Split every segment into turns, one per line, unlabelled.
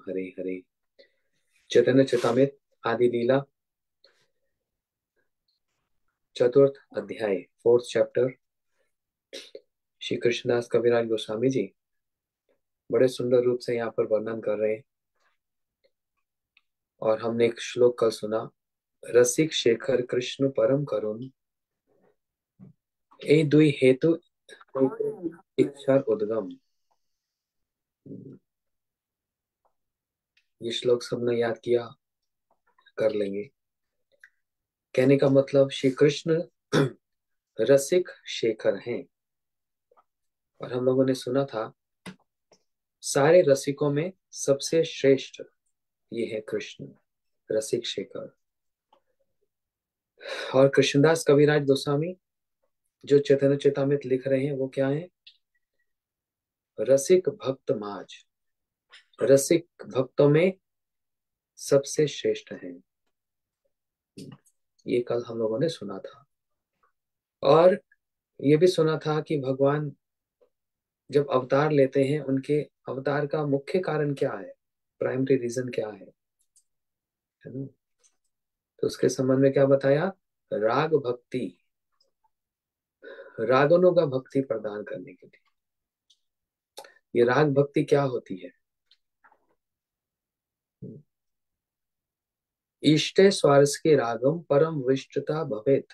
हरे हरे। चैतन्य चेतामृत आदि लीला चतुर्थ अध्याय, फोर्थ चैप्टर। श्री कृष्णदास कविराज गोस्वामी जी बड़े सुंदर रूप से यहाँ पर वर्णन कर रहे हैं। और हमने एक श्लोक कल सुना, रसिक शेखर कृष्ण परम करुण, ए दुई हेतु इच्छा उद्गम। ये श्लोक सबने याद किया, कर लेंगे। कहने का मतलब श्री कृष्ण रसिक शेखर हैं। और हम लोगों ने सुना था सारे रसिकों में सबसे श्रेष्ठ ये है कृष्ण, रसिक शेखर। और कृष्णदास कविराज गोस्वामी जो चैतन्य चेतामृत लिख रहे हैं वो क्या है? रसिक भक्त माज, रसिक भक्तों में सबसे श्रेष्ठ हैं। ये कल हम लोगों ने सुना था। और ये भी सुना था कि भगवान जब अवतार लेते हैं उनके अवतार का मुख्य कारण क्या है, प्राइमरी रीजन क्या है ना? तो उसके संबंध में क्या बताया? राग भक्ति, रागनों का भक्ति प्रदान करने के लिए। ये राग भक्ति क्या होती है? इष्टे स्वारस के रागम परम विष्टता भवेत,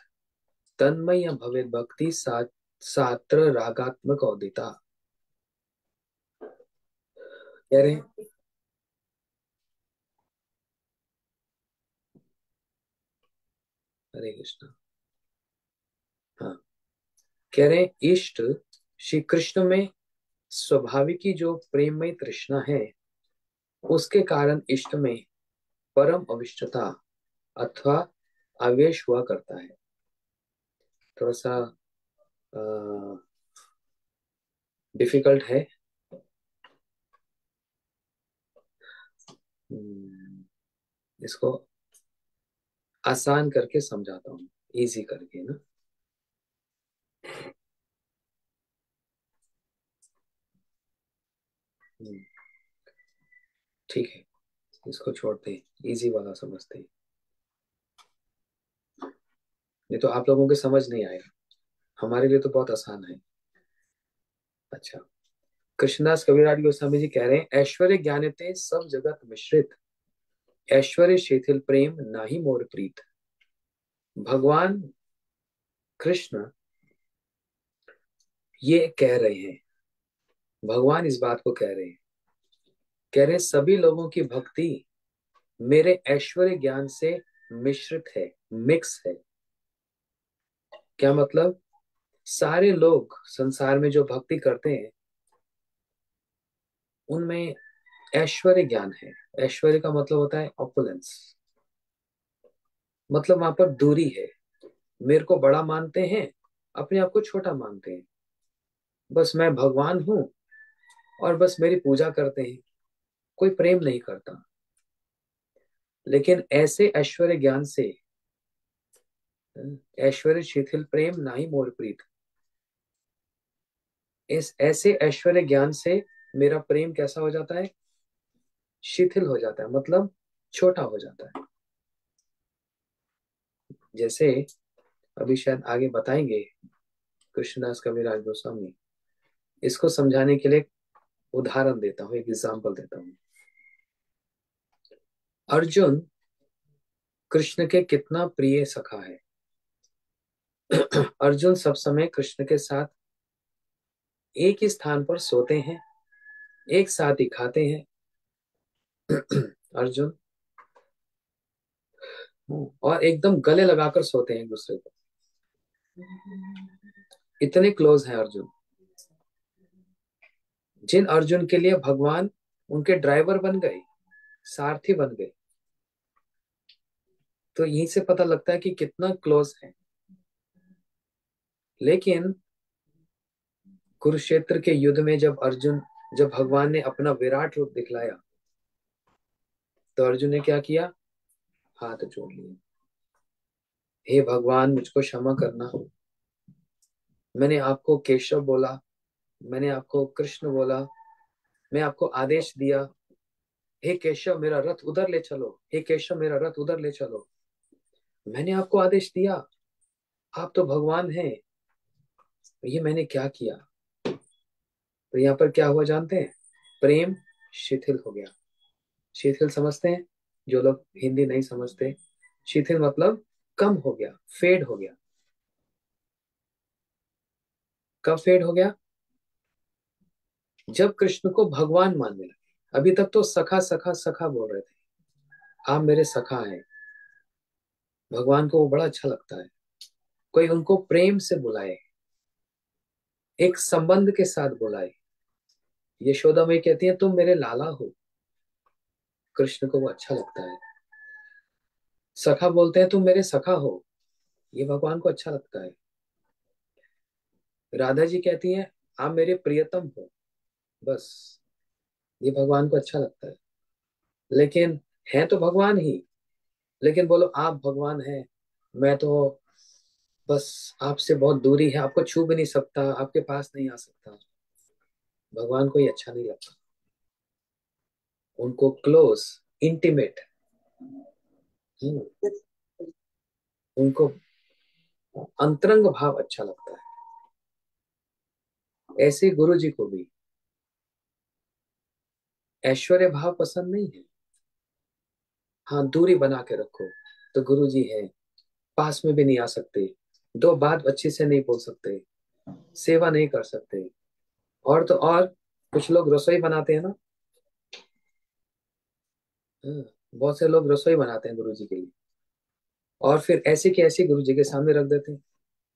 तन्मय भवेत भक्ति सात्र रागात्मक औदिता। कह रहे हैं, हरे कृष्णा। हाँ, कह रहे हैं इष्ट श्री कृष्ण में स्वाभाविकी जो प्रेममय तृष्णा है, उसके कारण इष्ट में परम अविष्टता अथवा आवेश हुआ करता है। थोड़ा सा डिफिकल्ट है। इसको आसान करके समझाता हूँ, इजी करके ना। ठीक है, इसको छोड़ते हैं, इजी वाला समझते हैं, नहीं तो आप लोगों के समझ नहीं आएगा। हमारे लिए तो बहुत आसान है। अच्छा, कृष्णदास कविराज गोस्वामी जी कह रहे हैं, ऐश्वर्य ज्ञानते सब जगत मिश्रित, ऐश्वर्य शिथिल प्रेम नाही मोर प्रीत। भगवान कृष्ण ये कह रहे हैं, भगवान इस बात को कह रहे हैं, कह रहे हैं सभी लोगों की भक्ति मेरे ऐश्वर्य ज्ञान से मिश्रित है, मिक्स है। क्या मतलब? सारे लोग संसार में जो भक्ति करते हैं उनमें ऐश्वर्य ज्ञान है। ऐश्वर्य का मतलब होता है ऑपुलेंस, मतलब वहां पर दूरी है। मेरे को बड़ा मानते हैं, अपने आप को छोटा मानते हैं, बस मैं भगवान हूं और बस मेरी पूजा करते हैं, कोई प्रेम नहीं करता। लेकिन ऐसे ऐश्वर्य ज्ञान से, ऐश्वर्य शिथिल प्रेम नाही मोर प्रीत, इस ऐसे ऐश्वर्य ज्ञान से मेरा प्रेम कैसा हो जाता है? शिथिल हो जाता है, मतलब छोटा हो जाता है। जैसे अभी शायद आगे बताएंगे कृष्णदास कविराज गोस्वामी, इसको समझाने के लिए उदाहरण देता हूँ, एक एग्जाम्पल देता हूँ। अर्जुन कृष्ण के कितना प्रिय सखा है। अर्जुन सब समय कृष्ण के साथ एक ही स्थान पर सोते हैं, एक साथ ही खाते हैं। अर्जुन और एकदम गले लगाकर सोते हैं एक दूसरे को, इतने क्लोज हैं अर्जुन। जिन अर्जुन के लिए भगवान उनके ड्राइवर बन गए, सारथी बन गए, तो यहीं से पता लगता है कि कितना क्लोज है। लेकिन कुरुक्षेत्र के युद्ध में जब भगवान ने अपना विराट रूप दिखलाया, तो अर्जुन ने क्या किया? हाथ जोड़ लिए, हे भगवान मुझको क्षमा करना, मैंने आपको केशव बोला, मैंने आपको कृष्ण बोला, मैं आपको आदेश दिया, हे केशव मेरा रथ उधर ले चलो, हे केशव मेरा रथ उधर ले चलो। मैंने आपको आदेश दिया, आप तो भगवान हैं, ये मैंने क्या किया? तो यहाँ पर क्या हुआ जानते हैं? प्रेम शिथिल हो गया। शिथिल समझते हैं? जो लोग हिंदी नहीं समझते, शिथिल मतलब कम हो गया, फेड हो गया। कब फेड हो गया? जब कृष्ण को भगवान मानने लगे। अभी तक तो सखा सखा सखा बोल रहे थे, आप मेरे सखा हैं। भगवान को वो बड़ा अच्छा लगता है, कोई उनको प्रेम से बुलाए, एक संबंध के साथ बुलाए। यशोदा में कहती है तुम मेरे लाला हो। कृष्ण को वो अच्छा लगता है। सखा बोलते हैं तुम मेरे सखा हो, ये भगवान को अच्छा लगता है। राधा जी कहती हैं आप मेरे प्रियतम हो, बस ये भगवान को अच्छा लगता है। लेकिन है तो भगवान ही, लेकिन बोलो आप भगवान हैं, मैं तो बस आपसे बहुत दूरी है, आपको छू भी नहीं सकता, आपके पास नहीं आ सकता। भगवान को ये अच्छा नहीं लगता। उनको क्लोज, इंटीमेट, उनको अंतरंग भाव अच्छा लगता है। ऐसे गुरु जी को भी ऐश्वर्य भाव पसंद नहीं है। हाँ, दूरी बना के रखो। तो गुरु जी है, पास में भी नहीं आ सकते, दो बात अच्छे से नहीं बोल सकते, सेवा नहीं कर सकते। और तो और कुछ लोग रसोई बनाते हैं ना। हाँ, बहुत से लोग रसोई बनाते हैं गुरु जी के लिए, और फिर ऐसे की ऐसी गुरु जी के सामने रख देते हैं।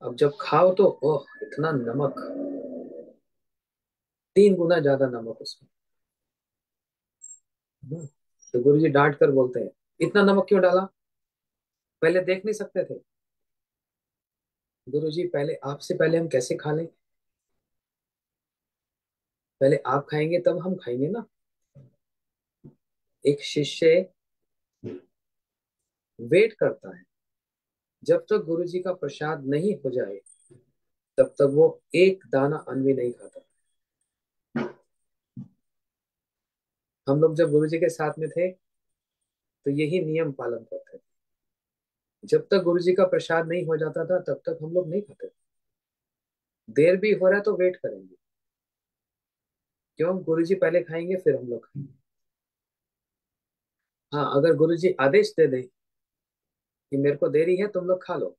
अब जब खाओ तो ओह इतना नमक, 3 गुना ज्यादा नमक उसमें। हम्म, तो गुरु जी डांट कर बोलते हैं इतना नमक क्यों डाला, पहले देख नहीं सकते थे? गुरु जी पहले आपसे पहले हम कैसे खा लें? पहले आप खाएंगे तब हम खाएंगे ना। एक शिष्य वेट करता है, जब तक गुरु जी का प्रसाद नहीं हो जाए तब तक वो एक दाना अन्न भी नहीं खाता। हम लोग जब गुरु जी के साथ में थे तो यही नियम पालन करते थे। जब तक गुरु जी का प्रसाद नहीं हो जाता था तब तक हम लोग नहीं खाते थे। देर भी हो रहा है तो वेट करेंगे, क्यों? गुरु जी पहले खाएंगे फिर हम लोग खाएंगे। हाँ, अगर गुरु जी आदेश दे दें कि मेरे को देरी है तुम लोग खा लो,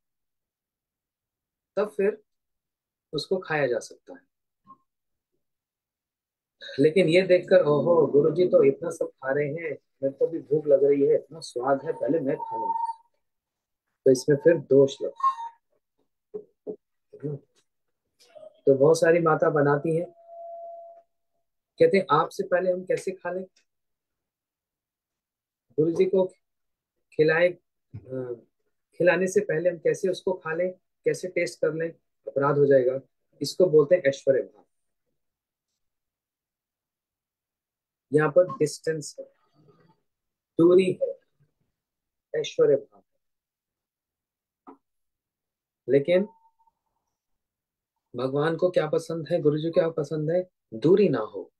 तब फिर उसको खाया जा सकता है। लेकिन ये देखकर ओहो गुरु जी तो इतना सब खा रहे हैं, मेरे को भी भूख लग रही है, इतना स्वाद है, पहले मैं खा लूं, तो इसमें फिर दोष लगता है। तो बहुत सारी माता बनाती हैं, कहते हैं आपसे पहले हम कैसे खा लें? गुरु जी को खिलाए, खिलाने से पहले हम कैसे उसको खा लें, कैसे टेस्ट कर लें, अपराध हो जाएगा। इसको बोलते हैं ऐश्वर्य भाव। यहाँ पर डिस्टेंस है, दूरी है, ऐश्वर्य भाव। लेकिन भगवान को क्या पसंद है, गुरु जी को क्या पसंद है? दूरी ना हो।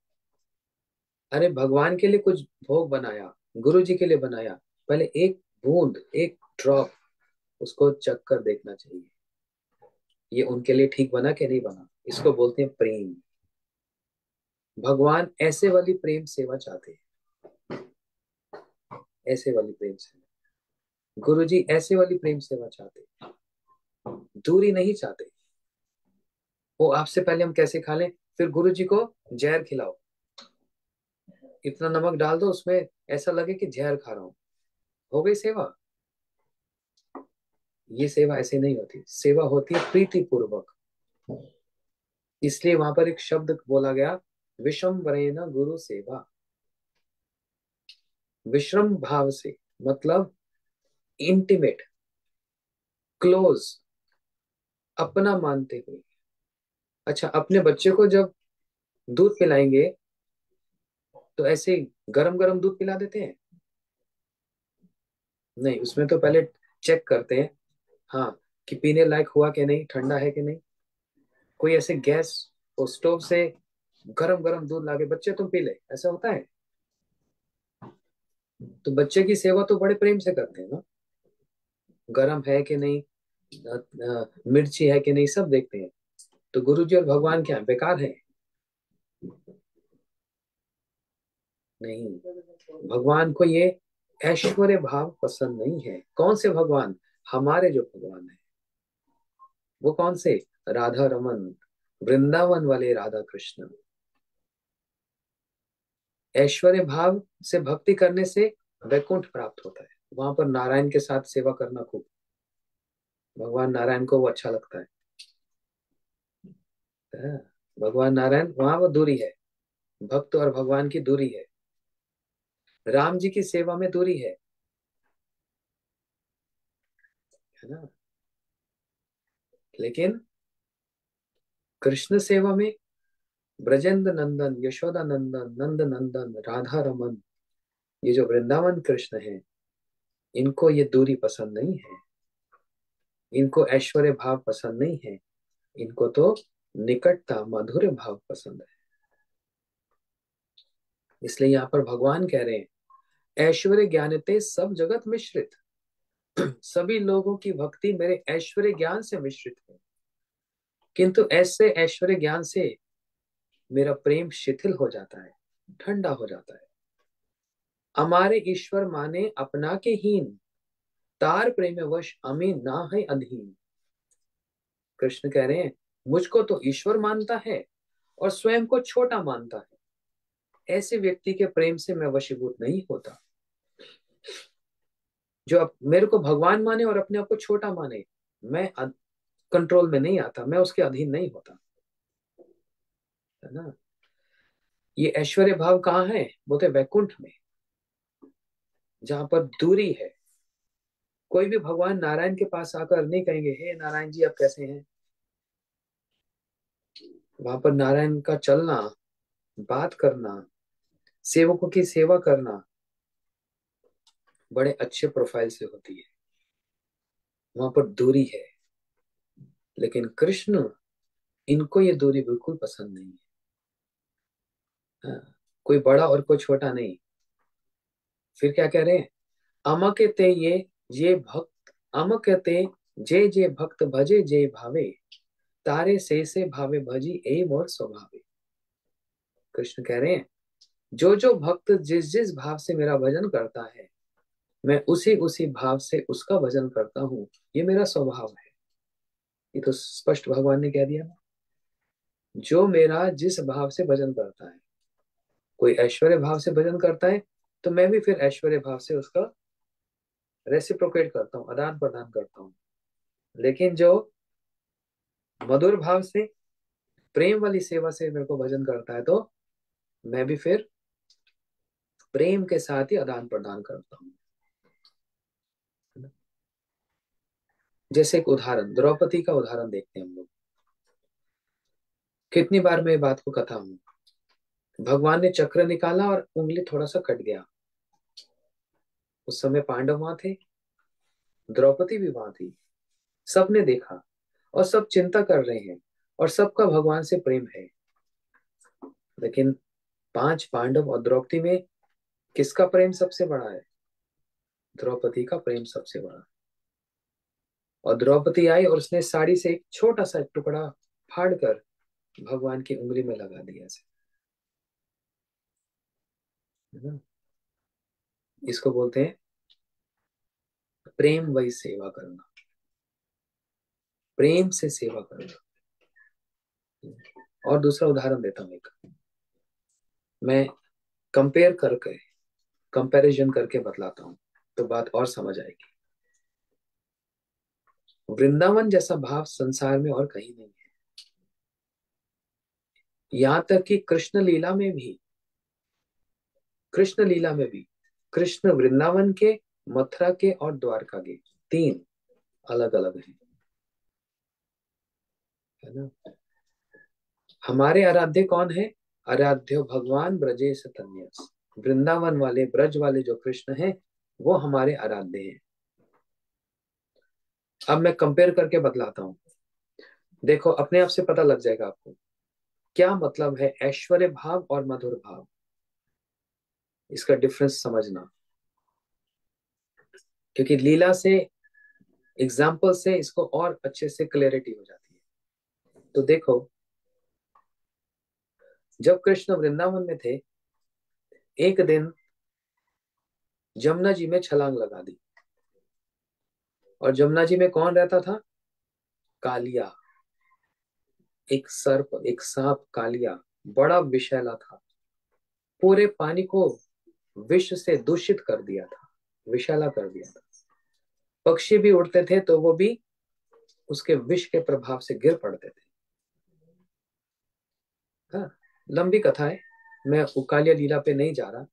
अरे भगवान के लिए कुछ भोग बनाया, गुरु जी के लिए बनाया, पहले एक बूंद, एक ड्रॉप उसको चख कर देखना चाहिए, ये उनके लिए ठीक बना कि नहीं बना। इसको बोलते हैं प्रेम। भगवान ऐसे वाली प्रेम सेवा चाहते हैं, ऐसे वाली प्रेम सेवा। गुरु जी ऐसे वाली प्रेम सेवा चाहते हैं, दूरी नहीं चाहते। वो आपसे पहले हम कैसे खा लें, फिर गुरु जी को जहर खिलाओ, इतना नमक डाल दो उसमें, ऐसा लगे कि जहर खा रहा हूं, हो गई सेवा? ये सेवा ऐसे नहीं होती, सेवा होती है प्रीति पूर्वक। इसलिए वहां पर एक शब्द बोला गया, विषम वरेना गुरु सेवा। विश्रम भाव से मतलब इंटीमेट, क्लोज, अपना मानते हुए। अच्छा, अपने बच्चे को जब दूध पिलाएंगे तो ऐसे ही गरम गरम दूध पिला देते हैं? नहीं, उसमें तो पहले चेक करते हैं, हाँ, कि पीने लायक हुआ कि नहीं, ठंडा है कि नहीं। कोई ऐसे गैस और स्टोव से गरम गरम दूध लाके बच्चे तुम पी ले, ऐसा होता है? तो बच्चे की सेवा तो बड़े प्रेम से करते हैं ना, गरम है कि नहीं, मिर्ची है कि नहीं, सब देखते हैं। तो गुरु जी और भगवान क्या है, बेकार है? नहीं, भगवान को ये ऐश्वर्य भाव पसंद नहीं है। कौन से भगवान? हमारे जो भगवान है, वो कौन से? राधा रमन, वृंदावन वाले राधा कृष्ण। ऐश्वर्य भाव से भक्ति करने से वैकुंठ प्राप्त होता है, वहां पर नारायण के साथ सेवा करना खूब, भगवान नारायण को वो अच्छा लगता है। हाँ, भगवान नारायण वहां वो दूरी है, भक्त और भगवान की दूरी है, राम जी की सेवा में दूरी है ना। लेकिन कृष्ण सेवा में ब्रजेंद्र नंदन, यशोदा नंदन, नंद नंदन, राधा रमन, ये जो वृंदावन कृष्ण है, इनको ये दूरी पसंद नहीं है, इनको ऐश्वर्य भाव पसंद नहीं है, इनको तो निकटता, मधुर भाव पसंद है। इसलिए यहाँ पर भगवान कह रहे हैं, ऐश्वर्य ज्ञानते सब जगत मिश्रित। सभी लोगों की भक्ति मेरे ऐश्वर्य ज्ञान से मिश्रित है, किंतु ऐसे ऐश्वर्य ज्ञान से मेरा प्रेम शिथिल हो जाता है, ठंडा हो जाता है। हमारे ईश्वर माने अपना के हीन, तार प्रेम वश अमी ना है अधीन। कृष्ण कह रहे हैं, मुझको तो ईश्वर मानता है और स्वयं को छोटा मानता है, ऐसे व्यक्ति के प्रेम से मैं वशीभूत नहीं होता। जो मेरे को भगवान माने और अपने आप को छोटा माने, मैं कंट्रोल में नहीं आता, मैं उसके अधीन नहीं होता, है ना। ये ऐश्वर्य भाव कहाँ है? बोलते वैकुंठ में, जहां पर दूरी है। कोई भी भगवान नारायण के पास आकर नहीं कहेंगे, हे नारायण जी आप कैसे हैं। वहां पर नारायण का चलना, बात करना, सेवकों की सेवा करना बड़े अच्छे प्रोफाइल से होती है, वहां पर दूरी है। लेकिन कृष्ण, इनको ये दूरी बिल्कुल पसंद नहीं है। हाँ, कोई बड़ा और कोई छोटा नहीं। फिर क्या कह रहे हैं? अमके ये भक्त, अमके जे जे भक्त भजे जे भावे, तारे से भावे भजी ए मोर स्वभावे। कृष्ण कह रहे हैं, जो जो भक्त जिस जिस भाव से मेरा भजन करता है, मैं उसी उसी भाव से उसका भजन करता हूँ, ये मेरा स्वभाव है। ये तो स्पष्ट भगवान ने कह दिया ना। जो मेरा जिस भाव से भजन करता है, कोई ऐश्वर्य भाव से भजन करता है, तो मैं भी फिर ऐश्वर्य भाव से उसका रेसिप्रोकेट करता हूँ, आदान प्रदान करता हूँ। लेकिन जो मधुर भाव से, प्रेम वाली सेवा से मेरे को भजन करता है, तो मैं भी फिर प्रेम के साथ ही आदान प्रदान करता हूँ। जैसे एक उदाहरण, द्रौपदी का उदाहरण देखते हैं हम लोग। कितनी बार मैं ये बात को कथा हूँ, भगवान ने चक्र निकाला और उंगली थोड़ा सा कट गया। उस समय पांडव वहां थे, द्रौपदी भी वहां थी, सबने देखा और सब चिंता कर रहे हैं, और सबका भगवान से प्रेम है। लेकिन पांच पांडव और द्रौपदी में किसका प्रेम सबसे बड़ा है? द्रौपदी का प्रेम सबसे बड़ा। और द्रौपदी आई और उसने साड़ी से एक छोटा सा टुकड़ा फाड़ कर भगवान की उंगली में लगा दिया ऐसे, है ना। इसको बोलते हैं प्रेम वही सेवा करना, प्रेम से सेवा करना। और दूसरा उदाहरण देता हूँ एक, मैं कंपेयर करके, कंपैरिजन करके बतलाता हूँ, तो बात और समझ आएगी। वृंदावन जैसा भाव संसार में और कहीं नहीं है। यहाँ तक कि कृष्ण लीला में भी, कृष्ण लीला में भी कृष्ण वृंदावन के, मथुरा के और द्वारका के, तीन अलग अलग हैं, है ना। हमारे आराध्य कौन है? आराध्य भगवान ब्रजेश तन्यस, वृंदावन वाले, ब्रज वाले जो कृष्ण हैं, वो हमारे आराध्य हैं। अब मैं कंपेयर करके बतलाता हूँ, देखो अपने आप से पता लग जाएगा आपको क्या मतलब है ऐश्वर्य भाव और मधुर भाव, इसका डिफरेंस समझना। क्योंकि लीला से, एग्जाम्पल से इसको और अच्छे से क्लैरिटी हो जाती है। तो देखो, जब कृष्ण वृंदावन में थे, एक दिन जमुना जी में छलांग लगा दी। और जमुना जी में कौन रहता था? कालिया, एक सर्प, एक सांप कालिया, बड़ा विषैला था। पूरे पानी को विष से दूषित कर दिया था, विषैला कर दिया था। पक्षी भी उड़ते थे तो वो भी उसके विष के प्रभाव से गिर पड़ते थे। हाँ, लंबी कथा है, मैं उकालिया लीला पे नहीं जा रहा,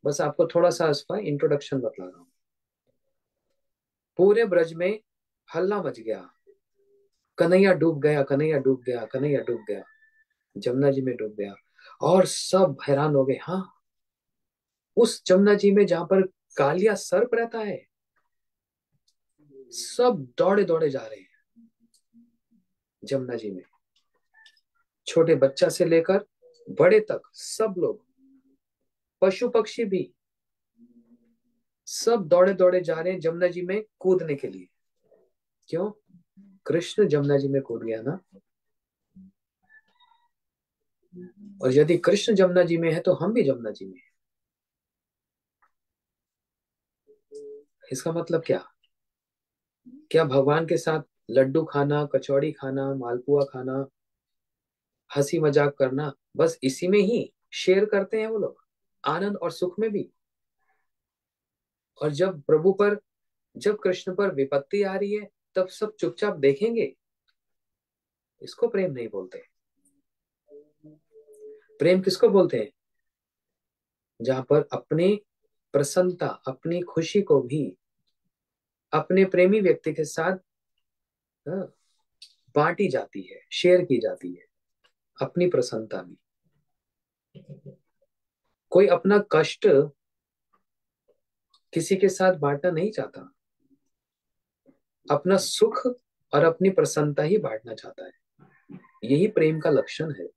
बस आपको थोड़ा सा इसका इंट्रोडक्शन बतला रहा हूँ। पूरे ब्रज में हल्ला मच गया, कन्हैया डूब गया, कन्हैया डूब गया, कन्हैया डूब गया, जमुना जी में डूब गया। और सब हैरान हो गए, हाँ, उस जमुना जी में जहां पर कालिया सर्प रहता है। सब दौड़े दौड़े जा रहे हैं जमुना जी में, छोटे बच्चा से लेकर बड़े तक, सब लोग, पशु पक्षी भी, सब दौड़े दौड़े जा रहे हैं जमुना जी में कूदने के लिए। क्यों? कृष्ण जमुना जी में कूद गया ना। और यदि कृष्ण जमुना जी में है तो हम भी जमुना जी में हैं। इसका मतलब क्या? क्या भगवान के साथ लड्डू खाना, कचौड़ी खाना, मालपुआ खाना, हंसी मजाक करना, बस इसी में ही शेयर करते हैं वो लोग, आनंद और सुख में भी? और जब प्रभु पर, जब कृष्ण पर विपत्ति आ रही है, तब सब चुपचाप देखेंगे? इसको प्रेम नहीं बोलते। प्रेम किसको बोलते हैं? जहां पर अपनी प्रसन्नता, अपनी खुशी को भी अपने प्रेमी व्यक्ति के साथ हाँ, बांटी जाती है, शेयर की जाती है, अपनी प्रसन्नता भी। कोई अपना कष्ट किसी के साथ बांटना नहीं चाहता, अपना सुख और अपनी प्रसन्नता ही बांटना चाहता है। यही प्रेम का लक्षण है।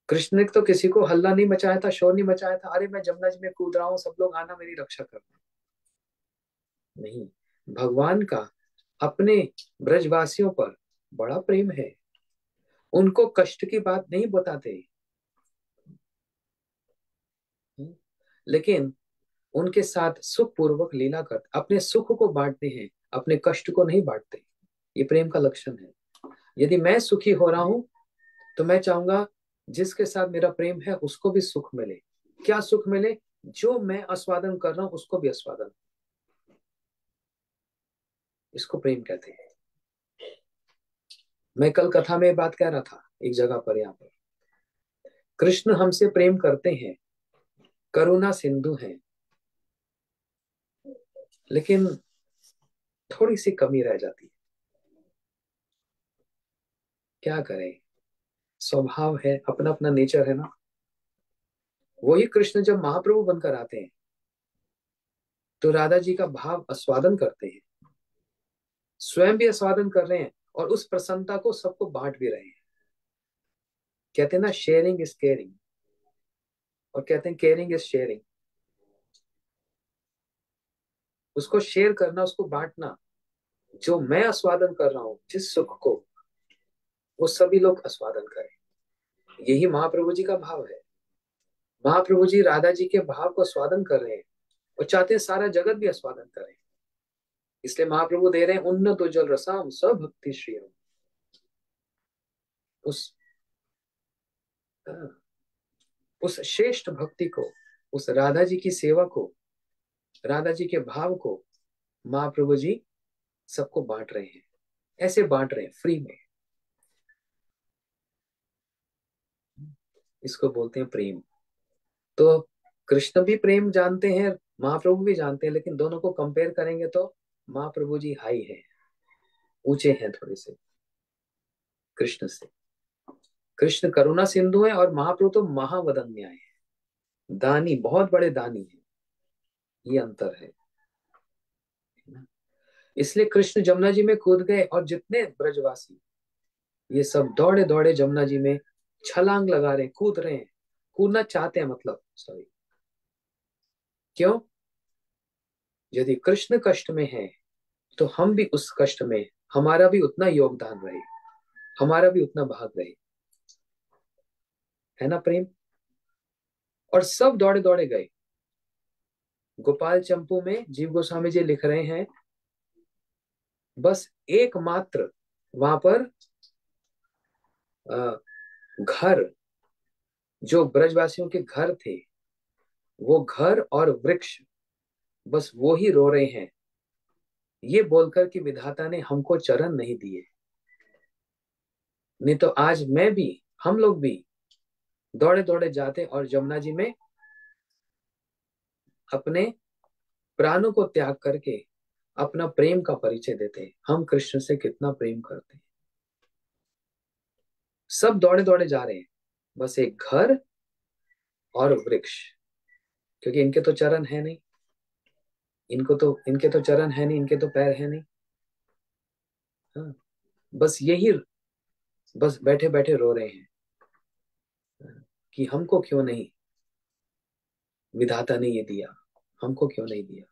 कृष्ण ने तो किसी को हल्ला नहीं मचाया था, शोर नहीं मचाया था, अरे मैं जमुना जी में कूद रहा हूं, सब लोग आना मेरी रक्षा करना। नहीं, भगवान का अपने ब्रजवासियों पर बड़ा प्रेम है, उनको कष्ट की बात नहीं बताते। लेकिन उनके साथ सुख पूर्वक लीला कर अपने सुख को बांटते हैं, अपने कष्ट को नहीं बांटते। ये प्रेम का लक्षण है। यदि मैं सुखी हो रहा हूं तो मैं चाहूंगा जिसके साथ मेरा प्रेम है उसको भी सुख मिले। क्या सुख मिले? जो मैं आस्वादन कर रहा हूं उसको भी आस्वादन। इसको प्रेम कहते हैं। मैं कल कथा में बात कह रहा था एक जगह पर, यहाँ पर कृष्ण हमसे प्रेम करते हैं, करुणा सिंधु हैं, लेकिन थोड़ी सी कमी रह जाती है। क्या करें, स्वभाव है, अपना अपना नेचर है ना। वही कृष्ण जब महाप्रभु बनकर आते हैं तो राधा जी का भाव आस्वादन करते हैं, स्वयं भी आस्वादन कर रहे हैं और उस प्रसन्नता को सबको बांट भी रहे हैं। कहते हैं ना, शेयरिंग इज केयरिंग, और कहते हैं केयरिंग इज शेयरिंग। उसको शेयर करना, उसको बांटना, जो मैं आस्वादन कर रहा हूं जिस सुख को, वो सभी लोग आस्वादन करें। यही महाप्रभु जी का भाव है। महाप्रभु जी राधा जी के भाव को आस्वादन कर रहे हैं और चाहते हैं सारा जगत भी आस्वादन करे। इसलिए महाप्रभु दे रहे हैं उन्नत उज्जवल रसाम सब भक्ति श्री, उस उस श्रेष्ठ भक्ति को, उस राधा जी की सेवा को, राधा जी के भाव को महाप्रभु जी सबको बांट रहे हैं। ऐसे बांट रहे हैं फ्री में। इसको बोलते हैं प्रेम। तो कृष्ण भी प्रेम जानते हैं, महाप्रभु भी जानते हैं, लेकिन दोनों को कंपेयर करेंगे तो महाप्रभु जी हाई है, ऊंचे हैं थोड़े से कृष्ण से। कृष्ण करुणा सिंधु है और महाप्रभु तो महावदन्य है, दानी, बहुत बड़े दानी है। ये अंतर है। इसलिए कृष्ण जमुना जी में कूद गए और जितने ब्रजवासी, ये सब दौड़े दौड़े जमुना जी में छलांग लगा रहे हैं, कूद रहे हैं, कूदना चाहते हैं, मतलब सॉरी। क्यों? यदि कृष्ण कष्ट में है तो हम भी उस कष्ट में, हमारा भी उतना योगदान रहे, हमारा भी उतना भाग रहे, है ना प्रेम। और सब दौड़े दौड़े गए। गोपाल चंपू में जीव गोस्वामी जी लिख रहे हैं, बस एकमात्र वहां पर घर, जो ब्रजवासियों के घर थे, वो घर और वृक्ष, बस वो ही रो रहे हैं, ये बोलकर कि विधाता ने हमको चरण नहीं दिए। नहीं तो आज मैं भी, हम लोग भी दौड़े दौड़े जाते और जमुना जी में अपने प्राणों को त्याग करके अपना प्रेम का परिचय देते हैं। हम कृष्ण से कितना प्रेम करते हैं। सब दौड़े दौड़े जा रहे हैं, बस एक घर और वृक्ष, क्योंकि इनके तो चरण है नहीं, इनके तो चरण है नहीं, इनके तो पैर है नहीं। हाँ, बस यही, बस बैठे बैठे रो रहे हैं कि हमको क्यों नहीं विधाता ने ये दिया, हमको क्यों नहीं दिया।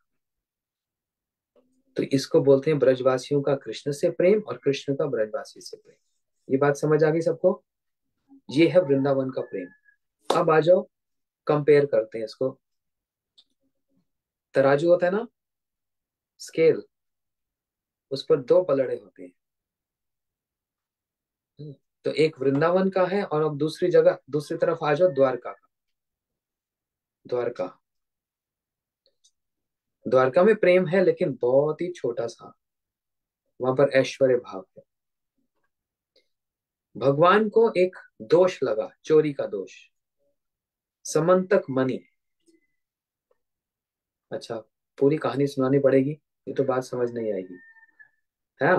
तो इसको बोलते हैं ब्रजवासियों का कृष्ण से प्रेम और कृष्ण का ब्रजवासी से प्रेम। ये बात समझ आ गई सबको? ये है वृंदावन का प्रेम। अब आ जाओ, कंपेयर करते हैं इसको। तराजू होता है ना, स्केल, उस पर दो पलड़े होते हैं। तो एक वृंदावन का है, और अब दूसरी जगह, दूसरी तरफ आ जाओ, द्वारका का। द्वारका, द्वारका में प्रेम है लेकिन बहुत ही छोटा सा, वहां पर ऐश्वर्य भाव है। भगवान को एक दोष लगा, चोरी का दोष, समंतक मणि। अच्छा, पूरी कहानी सुनानी पड़ेगी, ये तो बात समझ नहीं आएगी, है।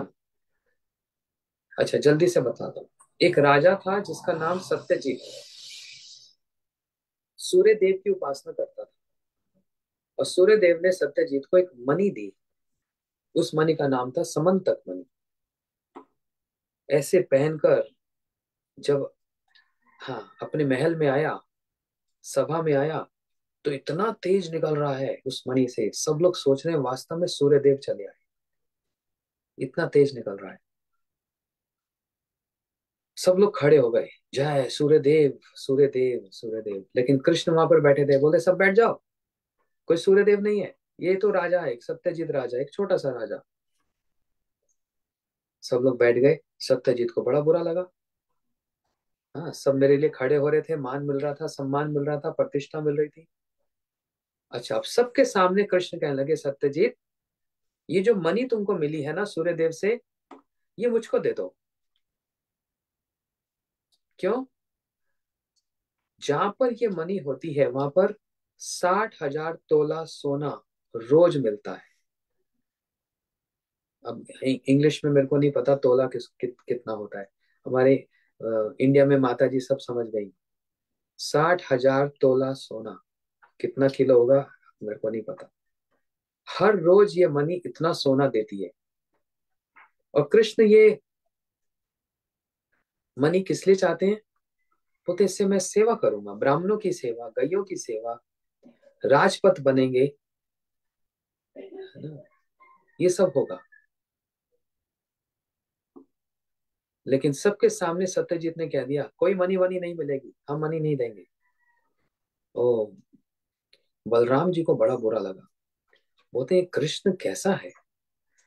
अच्छा, जल्दी से बता दो। एक राजा था जिसका नाम सत्यजीत, सूर्य देव की उपासना करता था, और सूर्य देव ने सत्यजीत को एक मणि दी। उस मणि का नाम था समंतक मणि। ऐसे पहनकर जब, हाँ, अपने महल में आया, सभा में आया, तो इतना तेज निकल रहा है उस मणि से, सब लोग सोच रहे हैं वास्तव में सूर्य देव चले आए, इतना तेज निकल रहा है। सब लोग खड़े हो गए, जय सूर्य देव, सूर्य देव, सूर्य देव। लेकिन कृष्ण वहां पर बैठे थे, बोले सब बैठ जाओ, कोई सूर्य देव नहीं है, ये तो राजा है, एक सत्यजीत राजा, एक छोटा सा राजा। सब लोग बैठ गए। सत्यजीत को बड़ा बुरा लगा। हाँ, सब मेरे लिए खड़े हो रहे थे, मान मिल रहा था, सम्मान मिल रहा था, प्रतिष्ठा मिल रही थी। अच्छा, अब सबके सामने कृष्ण कहने लगे, सत्यजीत, ये जो मणि तुमको मिली है ना सूर्य देव से, ये मुझको दे दो। क्यों? जहां पर ये मणि होती है वहां पर 60,000 तोला सोना रोज मिलता है। अब इंग्लिश में मेरे को नहीं पता तोला कितना होता है। हमारे इंडिया में माता जी सब समझ गई। 60,000 तोला सोना कितना किलो होगा, मेरे को नहीं पता। हर रोज ये मणि इतना सोना देती है। और कृष्ण ये मणि किस लिए चाहते हैं? बोलते इससे मैं सेवा करूंगा, ब्राह्मणों की सेवा, गायों की सेवा, राजपथ बनेंगे, है ना, ये सब होगा। लेकिन सबके सामने सत्यजीत ने कह दिया, कोई मनी वनी नहीं मिलेगी, हम मनी नहीं देंगे। ओ, बलराम जी को बड़ा बुरा लगा। बोलते हैं कृष्ण कैसा है,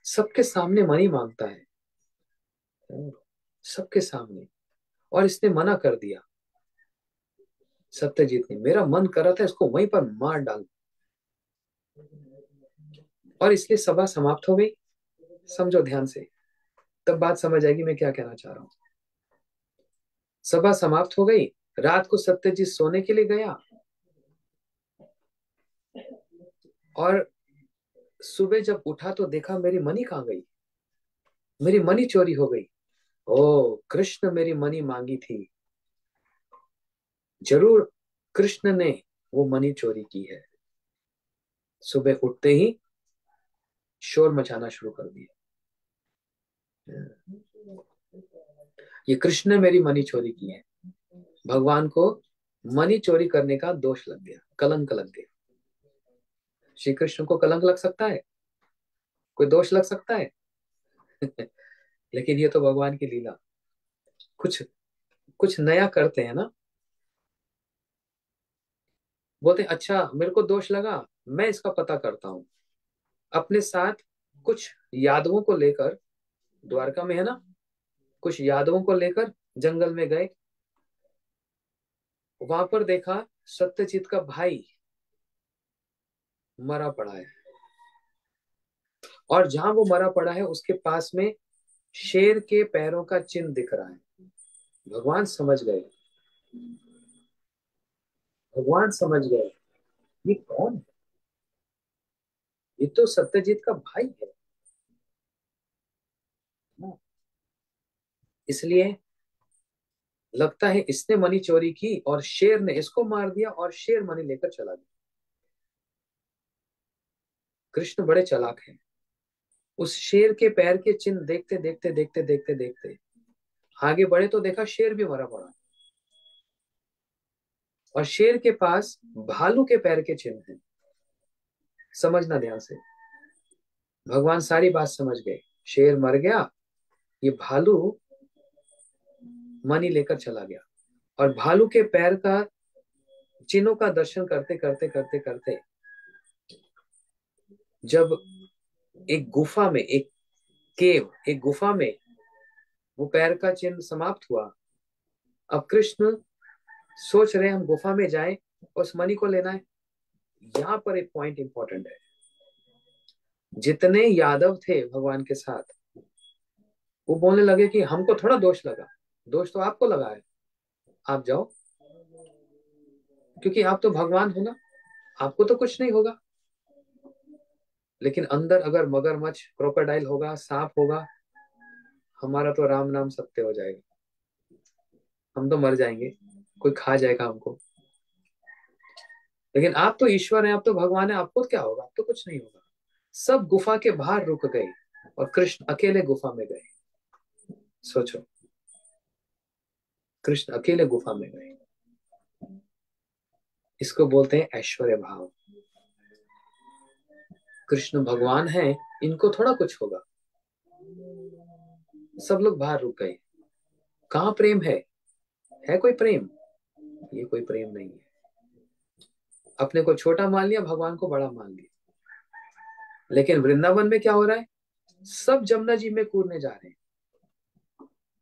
सबके सामने मनी मांगता है, सबके सामने, और इसने मना कर दिया। सत्यजीत ने, मेरा मन कर रहा था इसको वहीं पर मार डाल, और इसलिए सभा समाप्त हो गई। समझो ध्यान से, तब बात समझ आएगी मैं क्या कहना चाह रहा हूं। सभा समाप्त हो गई। रात को सत्यजीत सोने के लिए गया, और सुबह जब उठा तो देखा मेरी मनी कहाँ गई, मेरी मनी चोरी हो गई। ओ, कृष्ण मेरी मनी मांगी थी, जरूर कृष्ण ने वो मनी चोरी की है। सुबह उठते ही शोर मचाना शुरू कर दिया, ये कृष्ण ने मेरी मनी चोरी की है। भगवान को मनी चोरी करने का दोष लग गया, कलंक लग गया। श्री कृष्ण को कलंक लग सकता है, कोई दोष लग सकता है? लेकिन ये तो भगवान की लीला, कुछ कुछ नया करते हैं ना। बोलते हैं, अच्छा मेरे को दोष लगा, मैं इसका पता करता हूं। अपने साथ कुछ यादवों को लेकर, द्वारका में है ना, कुछ यादवों को लेकर जंगल में गए। वहां पर देखा सत्यजीत का भाई मरा पड़ा है, और जहां वो मरा पड़ा है उसके पास में शेर के पैरों का चिन्ह दिख रहा है। भगवान समझ गए, भगवान समझ गए, ये कौन है? ये तो सत्यजीत का भाई है ना। इसलिए लगता है इसने मणि चोरी की और शेर ने इसको मार दिया, और शेर मणि लेकर चला गया। कृष्ण बड़े चालाक हैं। उस शेर के पैर के चिन्ह देखते देखते देखते देखते देखते आगे बढ़े तो देखा शेर भी मरा पड़ा, और शेर के पास भालू के पैर के चिन्ह हैं। समझना ध्यान से, भगवान सारी बात समझ गए। शेर मर गया, ये भालू मणि लेकर चला गया। और भालू के पैर का चिन्हों का दर्शन करते करते करते करते जब एक गुफा में, एक केव, एक गुफा में वो पैर का चिन्ह समाप्त हुआ। अब कृष्ण सोच रहे हैं हम गुफा में जाएं और उस मणि को लेना है। यहां पर एक पॉइंट इंपॉर्टेंट है। जितने यादव थे भगवान के साथ, वो बोलने लगे कि हमको थोड़ा दोष लगा, दोष तो आपको लगा है, आप जाओ, क्योंकि आप तो भगवान हो ना, आपको तो कुछ नहीं होगा। लेकिन अंदर अगर मगरमच्छ, क्रोकोडाइल होगा, सांप होगा, हमारा तो राम नाम सत्य हो जाएगा, हम तो मर जाएंगे, कोई खा जाएगा हमको। लेकिन आप तो ईश्वर हैं, आप तो भगवान है, आपको क्या होगा? आप तो कुछ नहीं होगा। सब गुफा के बाहर रुक गए और कृष्ण अकेले गुफा में गए। सोचो, कृष्ण अकेले गुफा में गए। इसको बोलते हैं ऐश्वर्य भाव। कृष्ण भगवान है, इनको थोड़ा कुछ होगा। सब लोग बाहर रुक गए। कहाँ प्रेम है कोई प्रेम? ये कोई प्रेम नहीं है। अपने को छोटा मान लिया, भगवान को बड़ा मान लिया। लेकिन वृंदावन में क्या हो रहा है? सब जमुना जी में कूदने जा रहे हैं।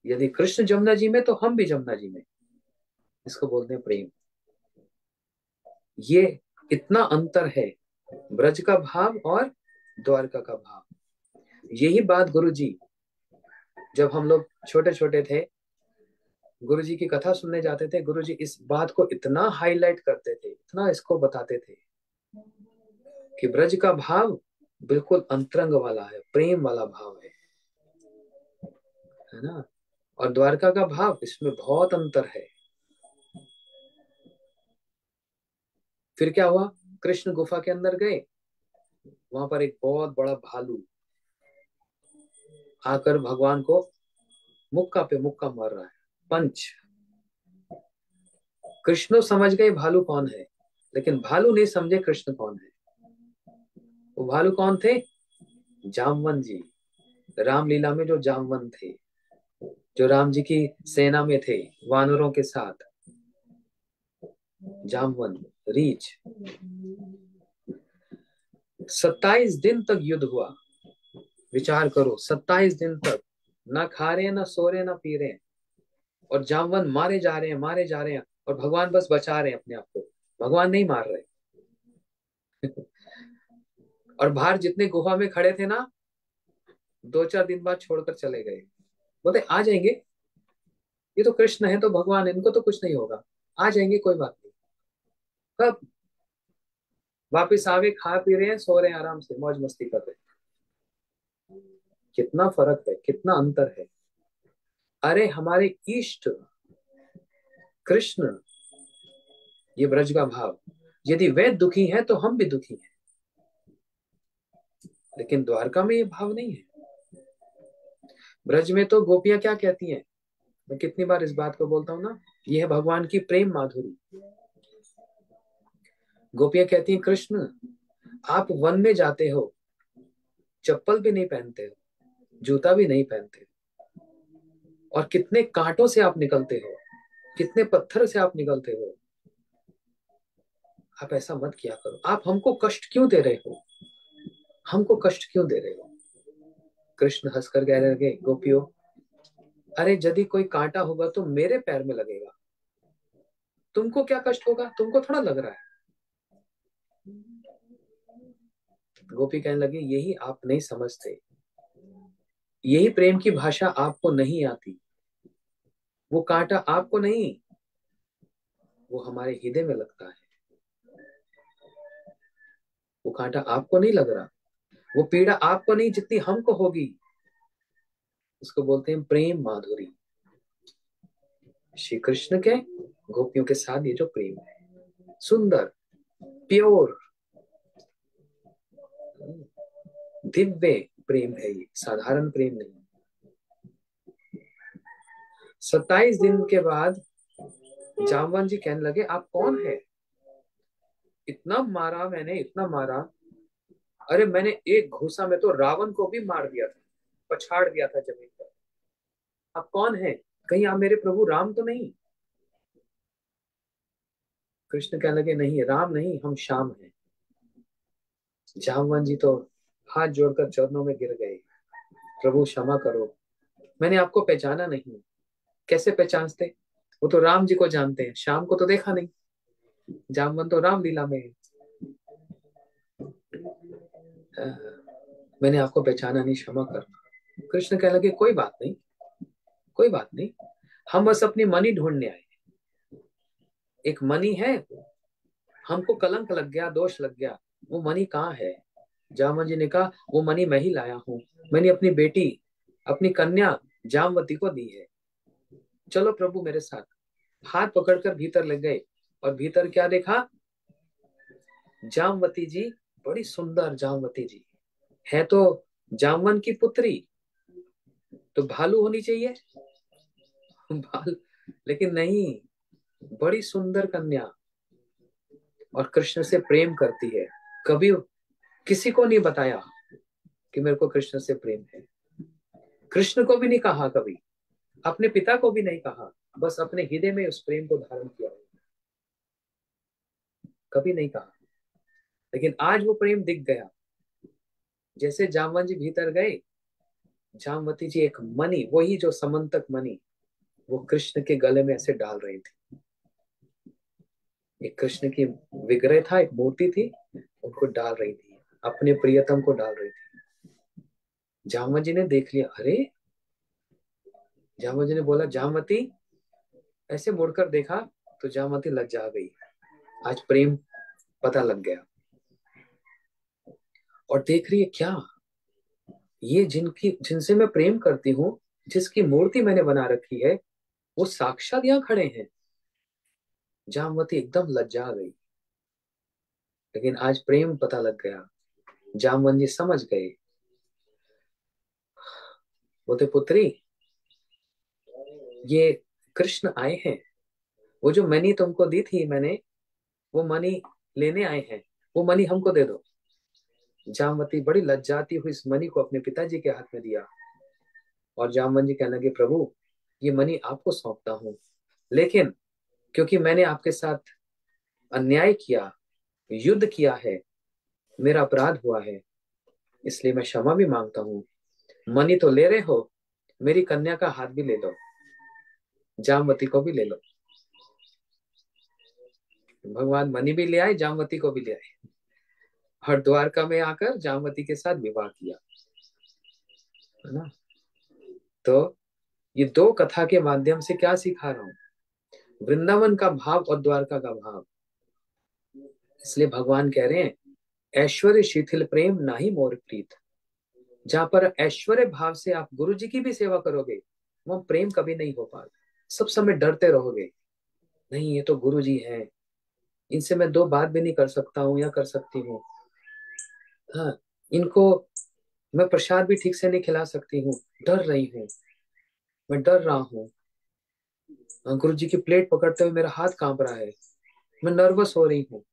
यदि कृष्ण जमुना जी में, तो हम भी जमुना जी में। इसको बोलते हैं प्रेम। ये इतना अंतर है ब्रज का भाव और द्वारका का भाव। यही बात गुरु जी, जब हम लोग छोटे छोटे थे, गुरु जी की कथा सुनने जाते थे, गुरु जी इस बात को इतना हाईलाइट करते थे, इतना इसको बताते थे कि ब्रज का भाव बिल्कुल अंतरंग वाला है, प्रेम वाला भाव है ना। और द्वारका का भाव, इसमें बहुत अंतर है। फिर क्या हुआ? कृष्ण गुफा के अंदर गए, वहां पर एक बहुत बड़ा भालू आकर भगवान को मुक्का पे मुक्का मार रहा है, पंच। कृष्ण समझ गए भालू कौन है, लेकिन भालू नहीं समझे कृष्ण कौन है। वो भालू कौन थे? जामवन जी। रामलीला में जो जामवन थे, जो राम जी की सेना में थे वानरों के साथ, जामवन, रीछ। 27 दिन तक युद्ध हुआ। विचार करो, 27 दिन तक ना खा रहे हैं, ना सो रहे हैं, ना पी रहे हैं, और जामवन मारे जा रहे हैं, मारे जा रहे हैं, और भगवान बस बचा रहे हैं अपने आप को। भगवान नहीं मार रहे। और बाहर जितने गुफा में खड़े थे ना, 2-4 दिन बाद छोड़कर चले गए। बोलते आ जाएंगे, ये तो कृष्ण है, तो भगवान है, इनको तो कुछ नहीं होगा, आ जाएंगे, कोई बात नहीं। कब वापिस आवे, खा पी रहे हैं, सो रहे हैं, आराम से मौज मस्ती कर रहे हैं। कितना फर्क है, कितना अंतर है। अरे हमारे इष्ट कृष्ण, ये ब्रज का भाव। यदि वे दुखी हैं तो हम भी दुखी हैं। लेकिन द्वारका में ये भाव नहीं है। ब्रज में तो गोपियां क्या कहती हैं? मैं कितनी बार इस बात को बोलता हूं ना, ये है भगवान की प्रेम माधुरी। गोपियां कहती हैं, कृष्ण आप वन में जाते हो, चप्पल भी नहीं पहनते हो, जूता भी नहीं पहनते हो, और कितने कांटों से आप निकलते हो, कितने पत्थर से आप निकलते हो। आप ऐसा मत किया करो। आप हमको कष्ट क्यों दे रहे हो? हमको कष्ट क्यों दे रहे हो? कृष्ण हंसकर कहने लगे, गोपियों, अरे यदि कोई कांटा होगा तो मेरे पैर में लगेगा, तुमको क्या कष्ट होगा? तुमको थोड़ा लग रहा है। गोपी कहने लगी, यही आप नहीं समझते, यही प्रेम की भाषा आपको नहीं आती। वो कांटा आपको नहीं, वो हमारे हृदय में लगता है। वो कांटा आपको नहीं लग रहा, वो पीड़ा आपको नहीं जितनी हमको होगी। उसको बोलते हैं प्रेम माधुरी। श्री कृष्ण के गोपियों के साथ ये जो प्रेम है, सुंदर, प्योर, दिव्य प्रेम है, ये साधारण प्रेम नहीं। 27 दिन के बाद जामवन जी कहने लगे, आप कौन है? इतना मारा मैंने, इतना मारा, अरे मैंने एक घूसा में तो रावण को भी मार दिया था, पछाड़ दिया था जमीन पर। आप कौन है? कहीं आप मेरे प्रभु राम तो नहीं? कृष्ण कहने लगे, नहीं राम नहीं, हम श्याम हैं। जामवन जी तो हाथ जोड़कर चरणों में गिर गए, प्रभु क्षमा करो, मैंने आपको पहचाना नहीं। कैसे पहचानते? वो तो राम जी को जानते हैं, श्याम को तो देखा नहीं। जामवन तो रामलीला में है। मैंने आपको पहचाना नहीं, क्षमा करना। कृष्ण कहने लगे, कोई बात नहीं, कोई बात नहीं, हम बस अपनी मणि ढूंढने आए। एक मणि है, हमको कलंक लग गया, दोष लग गया, वो मणि कहाँ है? जामवन जी ने कहा, वो मणि मैं ही लाया हूँ, मैंने अपनी बेटी, अपनी कन्या जामवती को दी है, चलो प्रभु मेरे साथ। हाथ पकड़कर भीतर ले गए, और भीतर क्या देखा? जामवती जी, बड़ी सुंदर जामवती जी है, तो जामवन की पुत्री, तो भालू होनी चाहिए। भालू, लेकिन नहीं, बड़ी सुंदर कन्या, और कृष्ण से प्रेम करती है। कभी किसी को नहीं बताया कि मेरे को कृष्ण से प्रेम है। कृष्ण को भी नहीं कहा, कभी अपने पिता को भी नहीं कहा, बस अपने हृदय में उस प्रेम को धारण किया, कभी नहीं कहा। लेकिन आज वो प्रेम दिख गया। जैसे जामवन जी भीतर गए, जामवती जी एक मणि, वही जो समंतक मणि, वो कृष्ण के गले में ऐसे डाल रही थी। एक कृष्ण की विग्रह था, एक मूर्ति थी, उनको डाल रही थी, अपने प्रियतम को डाल रही थी। जामवत जी ने देख लिया, अरे, जामवत जी ने बोला, जामवती, ऐसे मुड़कर देखा तो जामवती लज्जा गई। आज प्रेम पता लग गया, और देख रही है क्या, ये जिनसे मैं प्रेम करती हूँ, जिसकी मूर्ति मैंने बना रखी है, वो साक्षात यहाँ खड़े हैं। जामवती एकदम लज्जा गई। लेकिन आज प्रेम पता लग गया, जामवन जी समझ गए। बोलते, पुत्री, ये कृष्ण आए हैं, वो जो मणि तुमको दी थी मैंने, वो मणि लेने आए हैं, वो मणि हमको दे दो। जामवती बड़ी लज्जाती हुई इस मणि को अपने पिताजी के हाथ में दिया, और जामवन जी कहने लगे, प्रभु, ये मणि आपको सौंपता हूँ, लेकिन क्योंकि मैंने आपके साथ अन्याय किया, युद्ध किया है, मेरा अपराध हुआ है, इसलिए मैं क्षमा भी मांगता हूँ। मणि तो ले रहे हो, मेरी कन्या का हाथ भी ले लो, जामवती को भी ले लो। भगवान मणि भी ले आए, जामवती को भी ले आए, और द्वारका में आकर जामवती के साथ विवाह किया, है ना। तो ये दो कथा के माध्यम से क्या सिखा रहा हूं? वृंदावन का भाव और द्वारका का भाव। इसलिए भगवान कह रहे हैं, ऐश्वर्य शिथिल प्रेम नाही मोर प्रीत। जहां पर ऐश्वर्य भाव से आप गुरु जी की भी सेवा करोगे, वहां प्रेम कभी नहीं हो पाएगा। सब समय डरते रहोगे, नहीं ये तो गुरु जी हैं, इनसे मैं दो बात भी नहीं कर सकता हूँ या कर सकती हूँ, हाँ, इनको मैं प्रसाद भी ठीक से नहीं खिला सकती हूँ, डर रही हूँ, मैं डर रहा हूँ। गुरु जी की प्लेट पकड़ते हुए मेरा हाथ कांप रहा है, मैं नर्वस हो रही हूँ।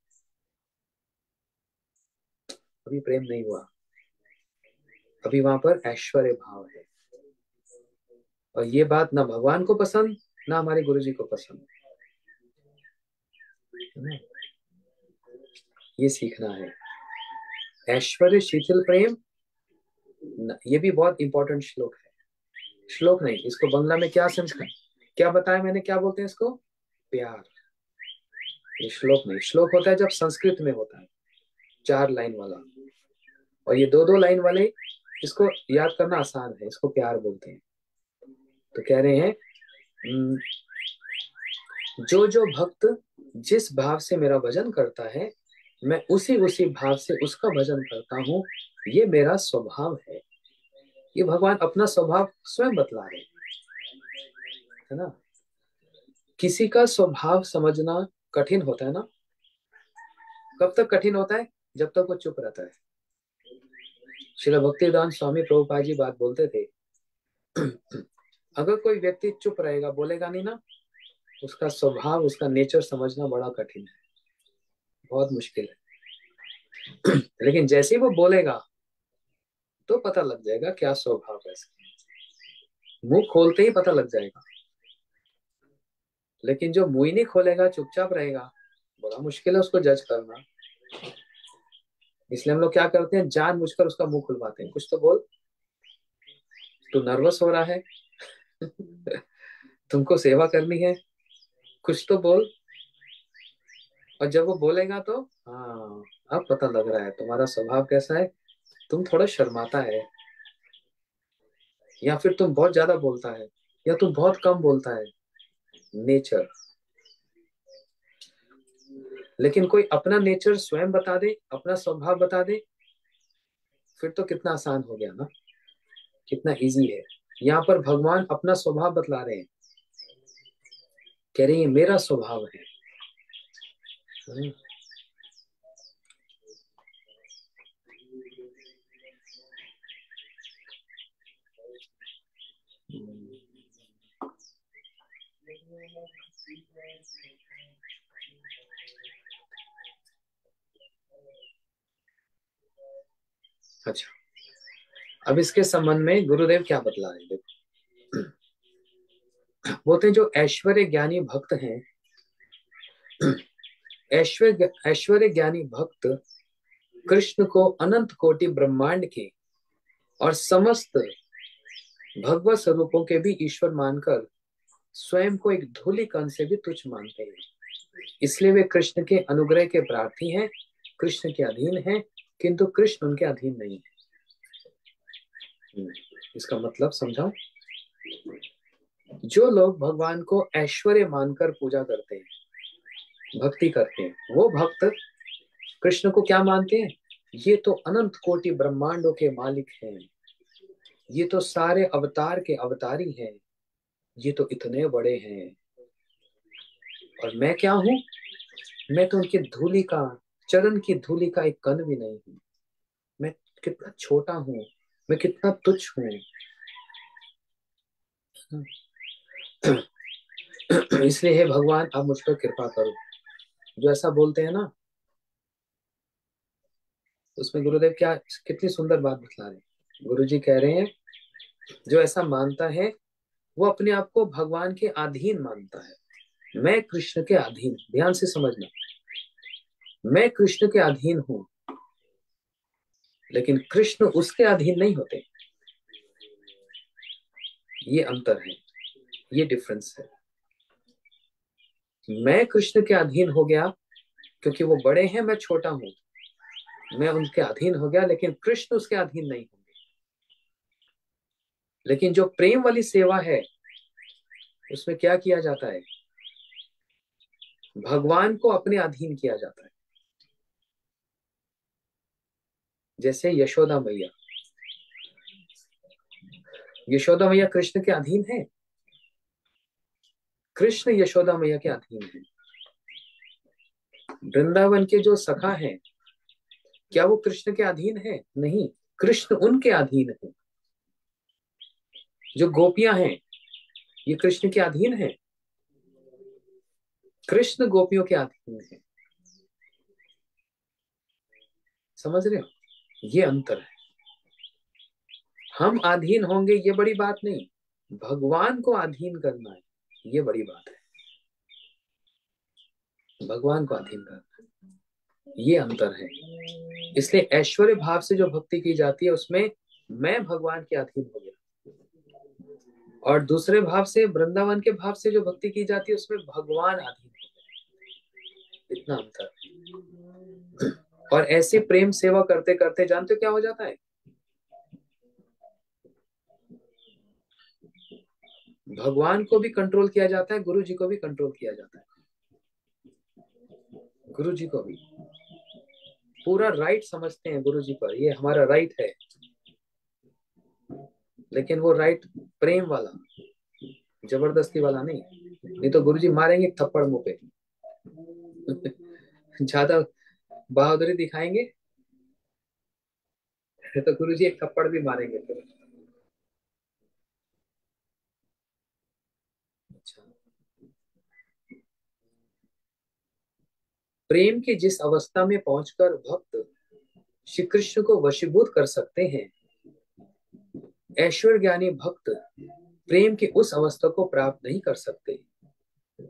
अभी प्रेम नहीं हुआ, अभी वहां पर ऐश्वर्य भाव है। और ये बात ना भगवान को पसंद, ना हमारे गुरु जी को पसंद है ना। ये सीखना है। ऐश्वर्य शिथिल प्रेम, ये भी बहुत इंपॉर्टेंट श्लोक है। श्लोक नहीं, इसको बंगला में क्या संस्कृत क्या बताया मैंने, क्या बोलते हैं इसको? प्यार। ये श्लोक नहीं, श्लोक होता है जब संस्कृत में होता है 4 लाइन वाला, और ये 2-2 लाइन वाले, इसको याद करना आसान है, इसको प्यार बोलते हैं। तो कह रहे हैं, "हम्म, जो जो भक्त जिस भाव से मेरा भजन करता है, मैं उसी उसी भाव से उसका भजन करता हूँ, ये मेरा स्वभाव है।" ये भगवान अपना स्वभाव स्वयं बतला रहे हैं, है ना। किसी का स्वभाव समझना कठिन होता है ना। कब तक कठिन होता है? जब तक वो चुप रहता है। श्रील भक्तिवेदांत स्वामी प्रभुपाद जी बात बोलते थे, अगर कोई व्यक्ति चुप रहेगा, बोलेगा नहीं ना, उसका स्वभाव, उसका नेचर समझना बड़ा कठिन है, बहुत मुश्किल है। लेकिन जैसे ही वो बोलेगा तो पता लग जाएगा क्या स्वभाव है इसका। मुंह खोलते ही पता लग जाएगा। लेकिन जो मुंह ही नहीं खोलेगा, चुपचाप रहेगा, बड़ा मुश्किल है उसको जज करना। इसलिए हम लोग क्या करते हैं, जानबूझकर उसका मुंह खुलवाते हैं, कुछ तो बोल, तू नर्वस हो रहा है, तुमको सेवा करनी है, कुछ तो बोल। और जब वो बोलेगा तो हाँ, अब पता लग रहा है तुम्हारा स्वभाव कैसा है। तुम थोड़ा शर्माता है, या फिर तुम बहुत ज्यादा बोलता है, या तुम बहुत कम बोलता है, नेचर। लेकिन कोई अपना नेचर स्वयं बता दे, अपना स्वभाव बता दे, फिर तो कितना आसान हो गया ना, कितना इजी है। यहाँ पर भगवान अपना स्वभाव बतला रहे हैं, कह रहे हैं ये मेरा स्वभाव है। हम्म। अच्छा, अब इसके संबंध में गुरुदेव क्या बतला रहे हैं, देखो। बोलते हैं जो ऐश्वर्य ज्ञानी भक्त हैं, ऐश्वर्य ज्ञानी भक्त कृष्ण को अनंत कोटि ब्रह्मांड के और समस्त भगवत स्वरूपों के भी ईश्वर मानकर स्वयं को एक धूलि कण से भी तुच्छ मानते हैं। इसलिए वे कृष्ण के अनुग्रह के प्रार्थी हैं, कृष्ण के अधीन हैं, किंतु कृष्ण उनके अधीन नहीं है। इसका मतलब समझाओ। जो लोग भगवान को ऐश्वर्य मानकर पूजा करते हैं, भक्ति करते हैं, वो भक्त कृष्ण को क्या मानते हैं? ये तो अनंत कोटि ब्रह्मांडों के मालिक हैं, ये तो सारे अवतार के अवतारी हैं, ये तो इतने बड़े हैं, और मैं क्या हूं? मैं तो उनकी धूलि का, चरण की धूलि का एक कण भी नहीं हूं। मैं कितना छोटा हूं, मैं कितना तुच्छ हूं। इसलिए हे भगवान, आप मुझ पर कृपा करो। जो ऐसा बोलते हैं ना, उसमें गुरुदेव क्या कितनी सुंदर बात बतला रहे हैं। गुरु जी कह रहे हैं, जो ऐसा मानता है वो अपने आप को भगवान के अधीन मानता है। मैं कृष्ण के अधीन, ध्यान से समझना, मैं कृष्ण के अधीन हूं, लेकिन कृष्ण उसके अधीन नहीं होते। ये अंतर है, ये डिफरेंस है। मैं कृष्ण के अधीन हो गया क्योंकि वो बड़े हैं, मैं छोटा हूं, मैं उनके अधीन हो गया, लेकिन कृष्ण उसके अधीन नहीं होंगे। लेकिन जो प्रेम वाली सेवा है, उसमें क्या किया जाता है? भगवान को अपने अधीन किया जाता है। जैसे यशोदा मैया, यशोदा मैया कृष्ण के अधीन है, कृष्ण यशोदा मैया के अधीन है। वृंदावन के जो सखा हैं, क्या वो कृष्ण के अधीन है? नहीं, कृष्ण उनके अधीन है। जो गोपियां हैं, ये कृष्ण के अधीन है, कृष्ण गोपियों के अधीन है। समझ रहे हो? ये अंतर है। हम अधीन होंगे ये बड़ी बात नहीं, भगवान को अधीन करना है ये बड़ी बात है। भगवान को अधीन करना ये अंतर है। इसलिए ऐश्वर्य भाव से जो भक्ति की जाती है उसमें मैं भगवान के अधीन हो गया, और दूसरे भाव से, वृंदावन के भाव से जो भक्ति की जाती है उसमें भगवान अधीन हो गया। इतना अंतर है। और ऐसे प्रेम सेवा करते करते जानते हो क्या हो जाता है? भगवान को भी कंट्रोल किया जाता है, गुरु जी को भी कंट्रोल किया जाता है। गुरु जी को भी पूरा राइट समझते हैं गुरु जी पर, ये हमारा राइट है, लेकिन वो राइट प्रेम वाला, जबरदस्ती वाला नहीं। नहीं तो गुरु जी मारेंगे थप्पड़ मुंह पे। ज्यादा बहादुरी दिखाएंगे तो गुरु जी एक थप्पड़ भी मारेंगे फिर। अच्छा, प्रेम की जिस अवस्था में पहुंचकर भक्त श्री कृष्ण को वशीभूत कर सकते हैं, ऐश्वर्य ज्ञानी भक्त प्रेम की उस अवस्था को प्राप्त नहीं कर सकते,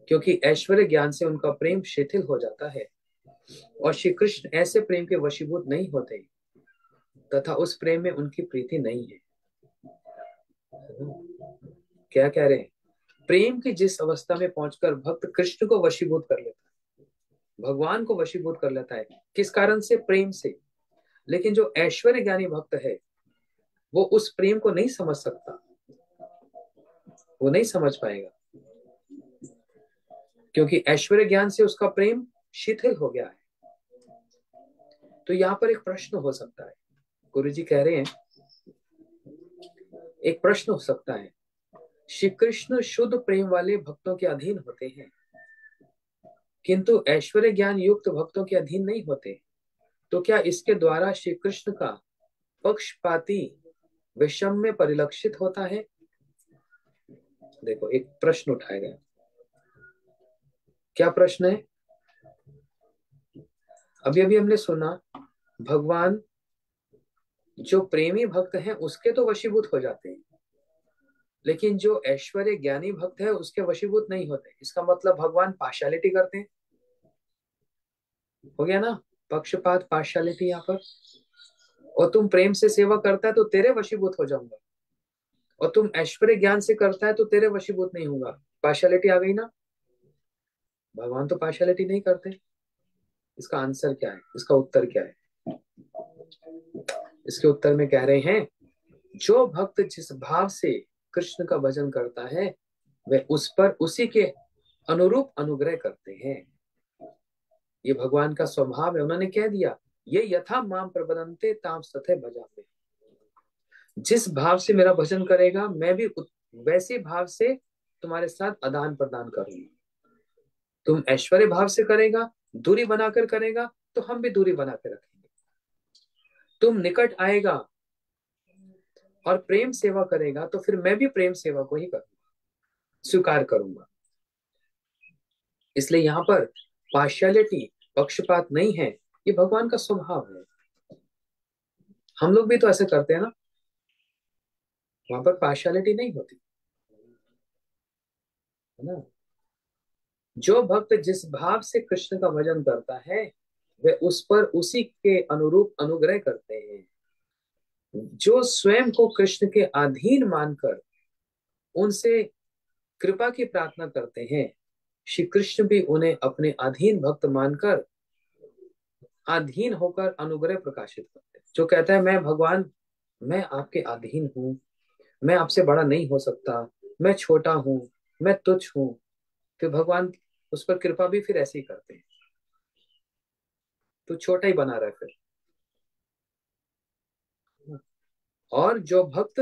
क्योंकि ऐश्वर्य ज्ञान से उनका प्रेम शिथिल हो जाता है और श्री कृष्ण ऐसे प्रेम के वशीभूत नहीं होते, तथा उस प्रेम में उनकी प्रीति नहीं है। क्या कह रहे हैं? प्रेम की जिस अवस्था में पहुंचकर भक्त कृष्ण को वशीभूत कर लेता है, भगवान को वशीभूत कर लेता है, किस कारण से? प्रेम से। लेकिन जो ऐश्वर्य ज्ञानी भक्त है वो उस प्रेम को नहीं समझ सकता, वो नहीं समझ पाएगा, क्योंकि ऐश्वर्य ज्ञान से उसका प्रेम शिथिल हो गया है। तो यहाँ पर एक प्रश्न हो सकता है, गुरु जी कह रहे हैं एक प्रश्न हो सकता है, श्री कृष्ण शुद्ध प्रेम वाले भक्तों के अधीन होते हैं किंतु ऐश्वर्य ज्ञान युक्त भक्तों के अधीन नहीं होते, तो क्या इसके द्वारा श्री कृष्ण का पक्षपाती वैषम्य परिलक्षित होता है? देखो एक प्रश्न उठाया गया। क्या प्रश्न है? अभी अभी हमने सुना भगवान जो प्रेमी भक्त हैं उसके तो वशीभूत हो जाते हैं, लेकिन जो ऐश्वर्य ज्ञानी भक्त है उसके वशीभूत नहीं होते। इसका मतलब भगवान पार्शियलिटी करते हैं। हो गया ना, पक्षपात, पार्शियलिटी यहाँ पर। और तुम प्रेम से सेवा करता है तो तेरे वशीभूत हो जाऊंगा, और तुम ऐश्वर्य ज्ञान से करता है तो तेरे वशीभूत नहीं होगा। पार्शियलिटी आ गई ना। भगवान तो पार्शियलिटी नहीं करते। इसका आंसर क्या है? इसका उत्तर क्या है? इसके उत्तर में कह रहे हैं, जो भक्त जिस भाव से कृष्ण का भजन करता है वह उस पर उसी के अनुरूप अनुग्रह करते हैं। ये भगवान का स्वभाव है। उन्होंने कह दिया, ये यथा माम प्रबदन्ते ताम तथे भजामि। जिस भाव से मेरा भजन करेगा मैं भी वैसे भाव से तुम्हारे साथ आदान प्रदान करूंगा। तुम ऐश्वर्य भाव से करेगा, दूरी बनाकर करेगा, तो हम भी दूरी बना के रखेंगे। तुम निकट आएगा और प्रेम सेवा करेगा तो फिर मैं भी प्रेम सेवा को ही करूंगा, स्वीकार करूंगा। इसलिए यहाँ पर पार्शियलिटी, पक्षपात नहीं है, ये भगवान का स्वभाव है। हम लोग भी तो ऐसे करते हैं ना, वहां पर पार्शियलिटी नहीं होती है ना। जो भक्त जिस भाव से कृष्ण का भजन करता है वे उस पर उसी के अनुरूप अनुग्रह करते हैं। जो स्वयं को कृष्ण के अधीन मानकर उनसे कृपा की प्रार्थना करते हैं, श्री कृष्ण भी उन्हें अपने अधीन भक्त मानकर अधीन होकर अनुग्रह प्रकाशित करते हैं। जो कहता है मैं भगवान, मैं आपके अधीन हूँ, मैं आपसे बड़ा नहीं हो सकता, मैं छोटा हूँ, मैं तुच्छ हूँ, फिर भगवान उस पर कृपा भी फिर ऐसे ही करते हैं। तो छोटा ही बना रहा है फिर। और जो भक्त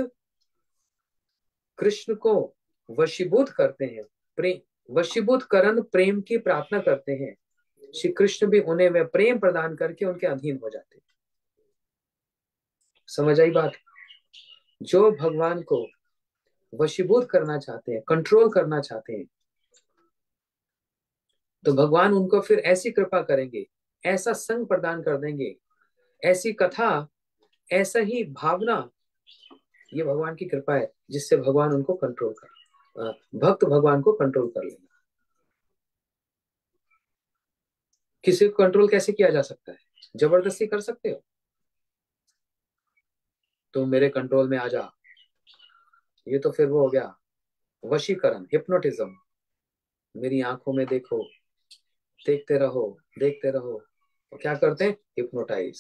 कृष्ण को वशीभूत करते हैं, प्रेम वशीभूत करण प्रेम की प्रार्थना करते हैं, श्री कृष्ण भी उन्हें वह प्रेम प्रदान करके उनके अधीन हो जाते हैं। समझ आई बात? जो भगवान को वशीभूत करना चाहते हैं, कंट्रोल करना चाहते हैं, तो भगवान उनको फिर ऐसी कृपा करेंगे, ऐसा संग प्रदान कर देंगे, ऐसी कथा ऐसा ही भावना, ये भगवान की कृपा है जिससे भगवान उनको कंट्रोल कर, भक्त भगवान को कंट्रोल कर लेगा। किसी को कंट्रोल कैसे किया जा सकता है? जबरदस्ती कर सकते हो? तुम मेरे कंट्रोल में आ जा, ये तो फिर वो हो गया वशीकरण, हिप्नोटिज्म। मेरी आंखों में देखो, देखते रहो, देखते रहो। और क्या करते हैं? हिप्नोटाइज।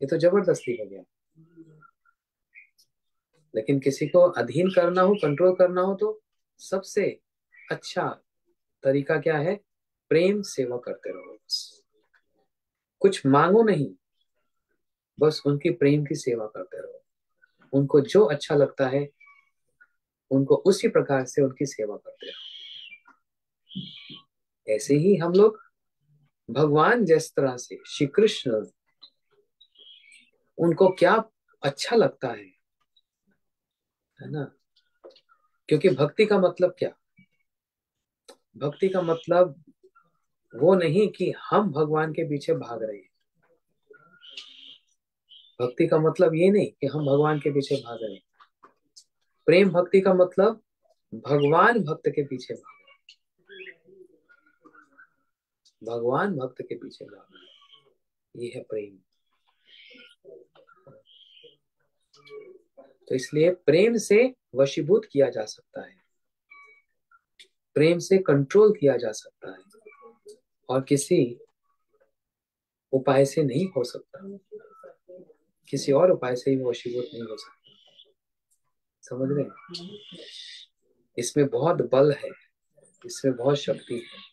ये तो जबरदस्ती हो गया। लेकिन किसी को अधीन करना हो, कंट्रोल करना हो, तो सबसे अच्छा तरीका क्या है? प्रेम सेवा करते रहो बस। कुछ मांगो नहीं, बस उनकी प्रेम की सेवा करते रहो। उनको जो अच्छा लगता है, उनको उसी प्रकार से उनकी सेवा करते रहो। ऐसे ही हम लोग भगवान जिस तरह से, श्री कृष्ण, उनको क्या अच्छा लगता है ना? क्योंकि भक्ति का मतलब क्या? भक्ति का मतलब वो नहीं कि हम भगवान के पीछे भाग रहे हैं। भक्ति का मतलब ये नहीं कि हम भगवान के पीछे भाग रहे हैं। प्रेम भक्ति का मतलब भगवान भक्त के पीछे भाग रहे हैं। भगवान भक्त के पीछे भाग रहे हैं, ये है प्रेम। तो इसलिए प्रेम से वशीभूत किया जा सकता है, प्रेम से कंट्रोल किया जा सकता है, और किसी उपाय से नहीं हो सकता। किसी और उपाय से ही वशीभूत नहीं हो सकता। समझ रहे हैं? इसमें बहुत बल है, इसमें बहुत शक्ति है।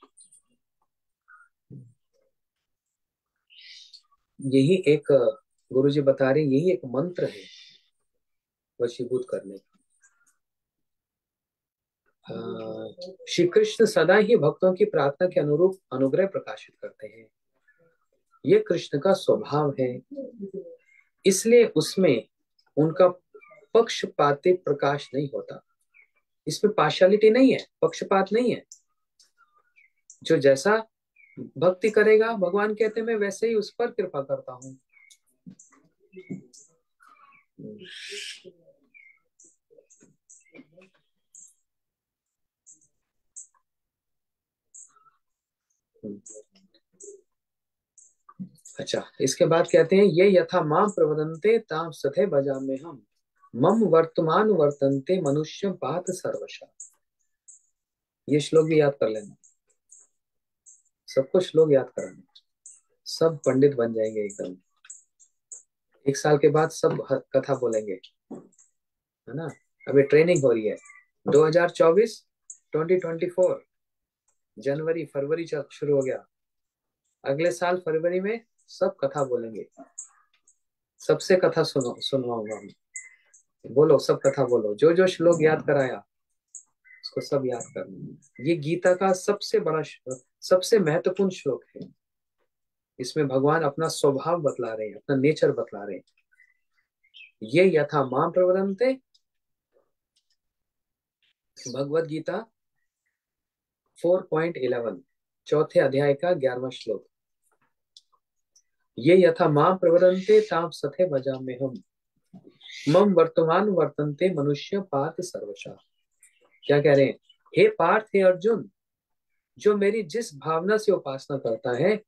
यही एक, गुरुजी बता रहे, यही एक मंत्र है वशीभूत करने का। श्री कृष्ण सदा ही भक्तों की प्रार्थना के अनुरूप अनुग्रह प्रकाशित करते हैं। ये कृष्ण का स्वभाव है, इसलिए उसमें उनका पक्षपाती प्रकाश नहीं होता। इसमें पार्शियलिटी नहीं है, पक्षपात नहीं है। जो जैसा भक्ति करेगा, भगवान कहते हैं मैं वैसे ही उस पर कृपा करता हूँ। अच्छा, इसके बाद कहते हैं ये यथा माम प्रवदन्ते ताम सथे भजाम्य हम, मम वर्तमान वर्तन्ते मनुष्य पात सर्वशा। ये श्लोक भी याद कर लेना, सबको श्लोक याद कराना। सब पंडित बन जाएंगे एकदम। एक साल के बाद सब कथा बोलेंगे, है ना? अभी ट्रेनिंग हो रही है। 2024, 2024 जनवरी फरवरी शुरू हो गया। अगले साल फरवरी में सब कथा बोलेंगे। सबसे कथा सुनवाऊंगा मैं। बोलो, सब कथा बोलो, जो जो श्लोक याद कराया उसको सब याद करना। ये गीता का सबसे बड़ा सबसे महत्वपूर्ण श्लोक है। इसमें भगवान अपना स्वभाव बतला रहे हैं, अपना नेचर बतला रहे हैं। ये यथा मां प्रवदन्ते, भगवत गीता 4.11, चौथे अध्याय का 11वां श्लोक। ये यथा मां प्रवदन्ते ताम सथे भजाम्य हम, मम वर्तमान वर्तन्ते मनुष्य पार्थ सर्वशा। क्या कह रहे हैं? हे पार्थ, हे अर्जुन, जो मेरी जिस भावना से उपासना करता है,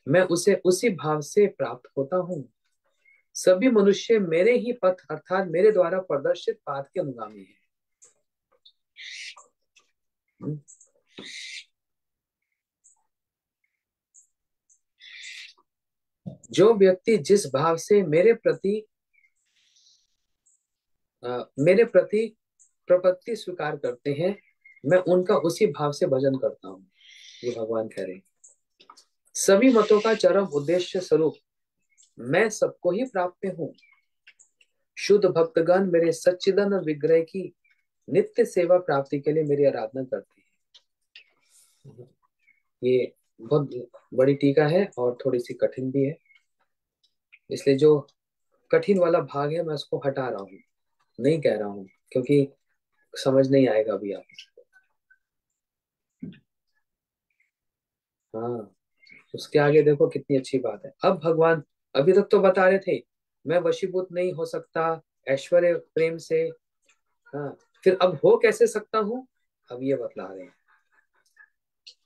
मैं उसे उसी भाव से प्राप्त होता हूँ। सभी मनुष्य मेरे ही पथ अर्थात मेरे द्वारा प्रदर्शित पाथ के अनुगामी हैं। जो व्यक्ति जिस भाव से मेरे प्रति प्रपत्ति स्वीकार करते हैं, मैं उनका उसी भाव से भजन करता हूँ। ये भगवान कह रहे हैं। सभी मतों का चरम उद्देश्य स्वरूप मैं सबको ही प्राप्त हूँ। शुद्ध भक्तगण मेरे सच्चिदानंद विग्रह की नित्य सेवा प्राप्ति के लिए मेरी आराधना करते हैं। ये बहुत बड़ी टीका है और थोड़ी सी कठिन भी है, इसलिए जो कठिन वाला भाग है मैं उसको हटा रहा हूँ, नहीं कह रहा हूँ, क्योंकि समझ नहीं आएगा अभी आप। हाँ, उसके आगे देखो कितनी अच्छी बात है। अब भगवान अभी तक तो बता रहे थे मैं वशीभूत नहीं हो सकता ऐश्वर्य प्रेम से। हाँ, फिर अब हो कैसे सकता हूं, अब ये बतला रहे हैं।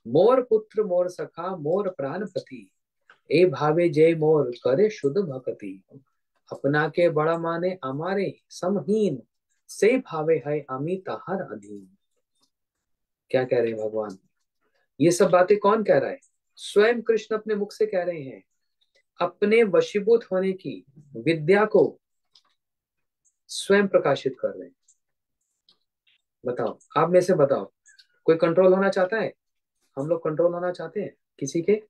मोर पुत्र मोर सखा मोर प्राणपति, ए भावे जय मोर करे शुद्ध भक्ति। अपना के बड़ा माने हमारे समहीन, से भावे है अमी ताहर अधीन। क्या कह रहे हैं भगवान, ये सब बातें कौन कह रहा है? स्वयं कृष्ण अपने मुख से कह रहे हैं। अपने वशीभूत होने की विद्या को स्वयं प्रकाशित कर रहे हैं। बताओ, आप में से बताओ, कोई कंट्रोल होना चाहता है? हम लोग कंट्रोल होना चाहते हैं किसी के?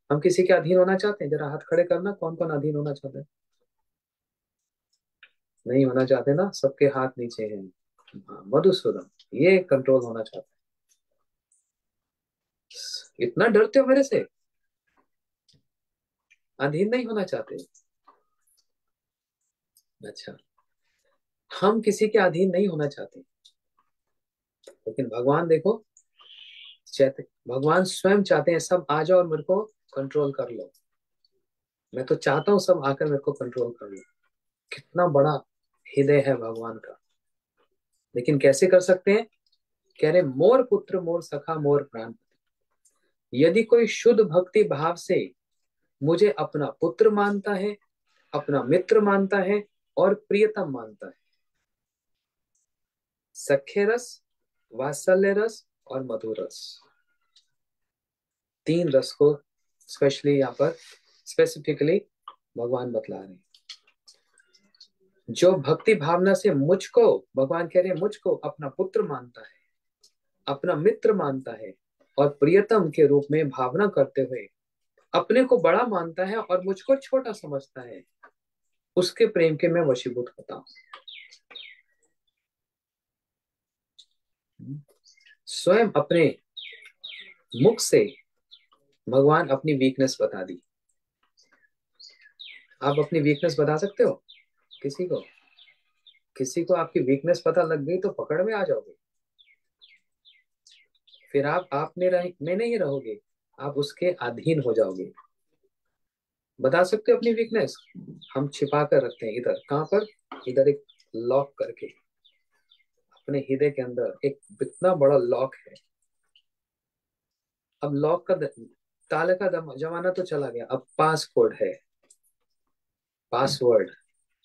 हम किसी के अधीन होना चाहते हैं? जरा हाथ खड़े करना, कौन कौन अधीन होना चाहते हैं? नहीं होना चाहते ना, सबके हाथ नीचे हैं। हाँ, मधुसूदन, ये कंट्रोल होना चाहते हैं। इतना डरते हो मेरे से? अधीन नहीं होना चाहते? अच्छा, हम किसी के अधीन नहीं होना चाहते, लेकिन भगवान देखो, चाहते, भगवान स्वयं चाहते हैं सब आ जाओ और मेरे को कंट्रोल कर लो। मैं तो चाहता हूँ सब आकर मेरे को कंट्रोल कर लो। कितना बड़ा हृदय है भगवान का। लेकिन कैसे कर सकते हैं? कह रहे मोर पुत्र मोर सखा मोर प्राण। यदि कोई शुद्ध भक्ति भाव से मुझे अपना पुत्र मानता है, अपना मित्र मानता है और प्रियतम मानता है, सख्य रस, वात्सल्य रस और मधुर रस, तीन रस को स्पेशली यहाँ पर स्पेसिफिकली भगवान बतला रहे हैं। जो भक्ति भावना से मुझको, भगवान कह रहे हैं, मुझको अपना पुत्र मानता है, अपना मित्र मानता है और प्रियतम के रूप में भावना करते हुए अपने को बड़ा मानता है और मुझको छोटा समझता है, उसके प्रेम के मैं वशीभूत होता हूं। स्वयं अपने मुख से भगवान अपनी वीकनेस बता दी। आप अपनी वीकनेस बता सकते हो किसी को? किसी को आपकी वीकनेस पता लग गई तो पकड़ में आ जाओगे। फिर आप में नहीं रहोगे, आप उसके अधीन हो जाओगे। बता सकते हो अपनी वीकनेस? हम छिपा कर रखते हैं इधर, कहां पर? इधर एक लॉक करके, अपने हृदय के अंदर एक इतना बड़ा लॉक है। अब लॉक का ताले का जमाना तो चला गया, अब पासकोड है, पासवर्ड।